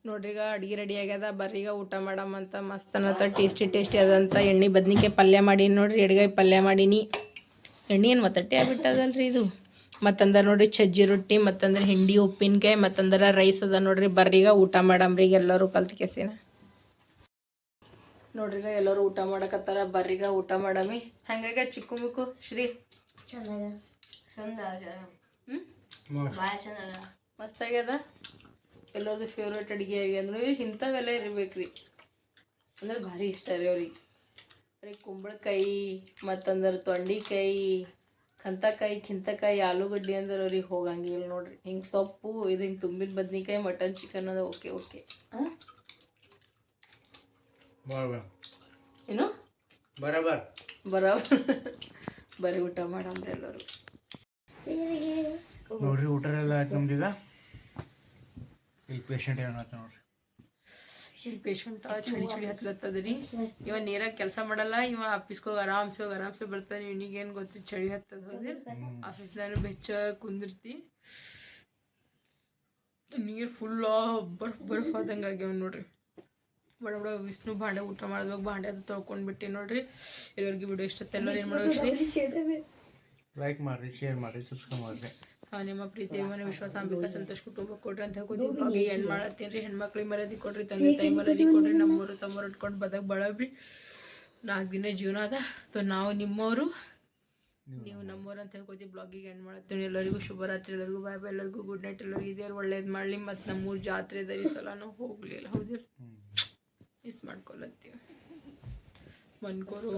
ನೋಡ್ರಿ. ಈಗ ಅಡುಗೆ ರೆಡಿ ಆಗ್ಯದ. ಬರ್ರಿ ಈಗ ಊಟ ಮಾಡಮ್ಮಂತ. ಮಸ್ತ್ ಅನ್ನತ್ತ, ಟೇಸ್ಟಿ ಅದಂತ. ಎಣ್ಣೆ ಬದ್ನಿಕಾಯಿ ಪಲ್ಯ ಮಾಡೀನಿ ನೋಡ್ರಿ. ಎಡ್ಗಾಯಿ ಪಲ್ಯ ಮಾಡೀನಿ. ಎಣ್ಣೆ ಏನು ಒತ್ತಟ್ಟೆ ಆಗ್ಬಿಟ್ಟದಲ್ರಿ ಇದು. ಮತ್ತಂದ್ರೆ ನೋಡ್ರಿ ಸಜ್ಜಿ ರೊಟ್ಟಿ ಮತ್ತಂದ್ರೆ ಹಿಂಡಿ ಉಪ್ಪಿನಕಾಯಿ ಮತ್ತಂದ್ರೆ ರೈಸ್ ಅದ ನೋಡ್ರಿ. ಬರ್ರೀಗ ಊಟ ಮಾಡಮ್ರಿ ಎಲ್ಲರೂ ಕಲ್ತ್ ಕೆಸಿನ ನೋಡ್ರಿಗ ಎಲ್ಲರೂ ಊಟ ಮಾಡಕತ್ತಾರ. ಬರ್ರೀಗ ಊಟ ಮಾಡಮಿ. ಹಂಗಾಗಿ ಚಿಕ್ಕು ಮಿಕ್ಕು ಶ್ರೀ ಮಸ್ತಾಗ್ಯದ. ಎಲ್ಲರದು ಫೇವ್ರೇಟ್ ಅಡುಗೆ ಆಗಿ ಅಂದ್ರೆ ಇಂಥವೆಲ್ಲ ಇರ್ಬೇಕ್ರಿ, ಅಂದ್ರೆ ಭಾರಿ ಇಷ್ಟ ರೀ ಅವ್ರಿಗೆ. ಬರೀ ಕುಂಬಳಕಾಯಿ ಮತ್ತಂದ್ರೆ ತೊಂಡೆಕಾಯಿ, ಖಂತಕಾಯಿ ಆಲೂಗಡ್ಡೆ ಅಂದ್ರೆ ಅವ್ರಿಗೆ ಹೋಗಂಗಿಲ್ಲ ನೋಡ್ರಿ. ಹಿಂಗೆ ಸೊಪ್ಪು ಇದು ಹಿಂಗೆ ತುಂಬಿದ ಬದ್ನಿಕಾಯಿ ಮಟನ್ ಚಿಕನ್ ಅದ ಓಕೆ. ಹಾಂ ಏನು ಬರೀ ಊಟ ಮಾಡಂಬ್ರಿ ಎಲ್ಲರೂ. ನೋಡ್ರಿ ಊಟ ಎಲ್ಲ ಆಯ್ತು ನಮ್ದೀಗ. ಇಲ್ಲಿ ಪೇಷಂಟ್ ಏನಾಯ್ತು ನೋಡ್ರಿ, ಇಲ್ಲಿ ಪೇಷಂಟ್ ಚಳಿ ಹತ್ಲತ್ತದ ರೀ. ಇವ ನೀರಾಗ ಕೆಲಸ ಮಾಡಲ್ಲ, ಇವ ಆಫೀಸ್ಗೆ ಹೋಗಿ ಆರಾಮ್ಸೆ ಬರ್ತಾನೆ. ಇವನಿಗೇನು ಗೊತ್ತಿ ಚಳಿ ಹತ್ತದ ಹೋದ್ರೆ ಆಫೀಸ್ನಾಗ ಬೆಚ್ಚ ಕುಂದಿರ್ತಿ. ನೀರು ಫುಲ್ ಬರ್ಫ್ ಆದಂಗೆ ಆಗ್ಯಾವ ನೋಡ್ರಿ. ಬಡ ವಿಷ್ಣು ಭಾಂಡೆ ಊಟ ಮಾಡಿದ್ವಾಗ ಭಾಂಡೆ ಅದು ತೊಳ್ಕೊಂಡ್ಬಿಟ್ಟು ನೋಡ್ರಿ. ಎಲ್ಲರಿಗೂ ವಿಡಿಯೋ ಇಷ್ಟ ಎಲ್ಲರೂ ಏನು ಮಾಡ್ಬೇಕ್ರಿ, ಲೈಕ್ ಮಾಡಿರಿ, ಶೇರ್ ಮಾಡಿರಿ, ಸಬ್ಸ್ಕ್ರೈಬ್ ಮಾಡಿರಿ. ನಿಮ್ಮ ಪ್ರೀತಿ ಅಭಿಮಾನ ವಿಶ್ವಾಸ ಅಂಬಿಕಾ ಸಂತೋಷ್ ಕುಟುಂಬ ಕೊಡ್ರಿ ಅಂತ ಹೇಳ್ಕೊತೀವಿ. ಬ್ಲಾಗಿಗೆ ಎಂಡ್ ಮಾಡತ್ತೀನಿ ರೀ. ಹೆಣ್ಮಕ್ಳಿಗೆ ಮರ್ಯಾದೆ ಕೊಡ್ರಿ, ತಂದೆ ತಾಯಿ ಮರ್ಯಾದೆ ಕೊಡ್ರಿ. ನಮ್ಮವರು ತಮ್ಮವ್ರು ಇಟ್ಕೊಂಡು ಬಳಬ್ರಿ. 4 ದಿನ ಜೀವನ ಅದ ತೊ ನಾವು ನಿಮ್ಮವರು, ನೀವು ನಮ್ಮವ್ರು ಅಂತ ಹೇಳ್ಕೊತೀವಿ. ಬ್ಲಾಗಿಗೆ ಎಂಡ್ ಮಾಡತ್ತೀನಿ. ಎಲ್ಲರಿಗೂ ಶುಭರಾತ್ರಿ, ಎಲ್ಲರಿಗೂ ಬಾಯ್ ಬಾಯ್, ಎಲ್ಲರಿಗೂ ಗುಡ್ ನೈಟ್. ಎಲ್ಲರಿಗೂ ಇದೇ ಒಳ್ಳೇದು ಮಾಡಲಿ. ಮತ್ತು ನಮ್ಮೂರು ಜಾತ್ರೆ ಇದ ಈ ಸಲ ನಾವು ಹೋಗಲಿಲ್ಲ, ಹೌದಿಲ್ಲ, ಮಿಸ್ ಮಾಡ್ಕೊಳತ್ತೀವಿ. ಮನ್ಕೋರು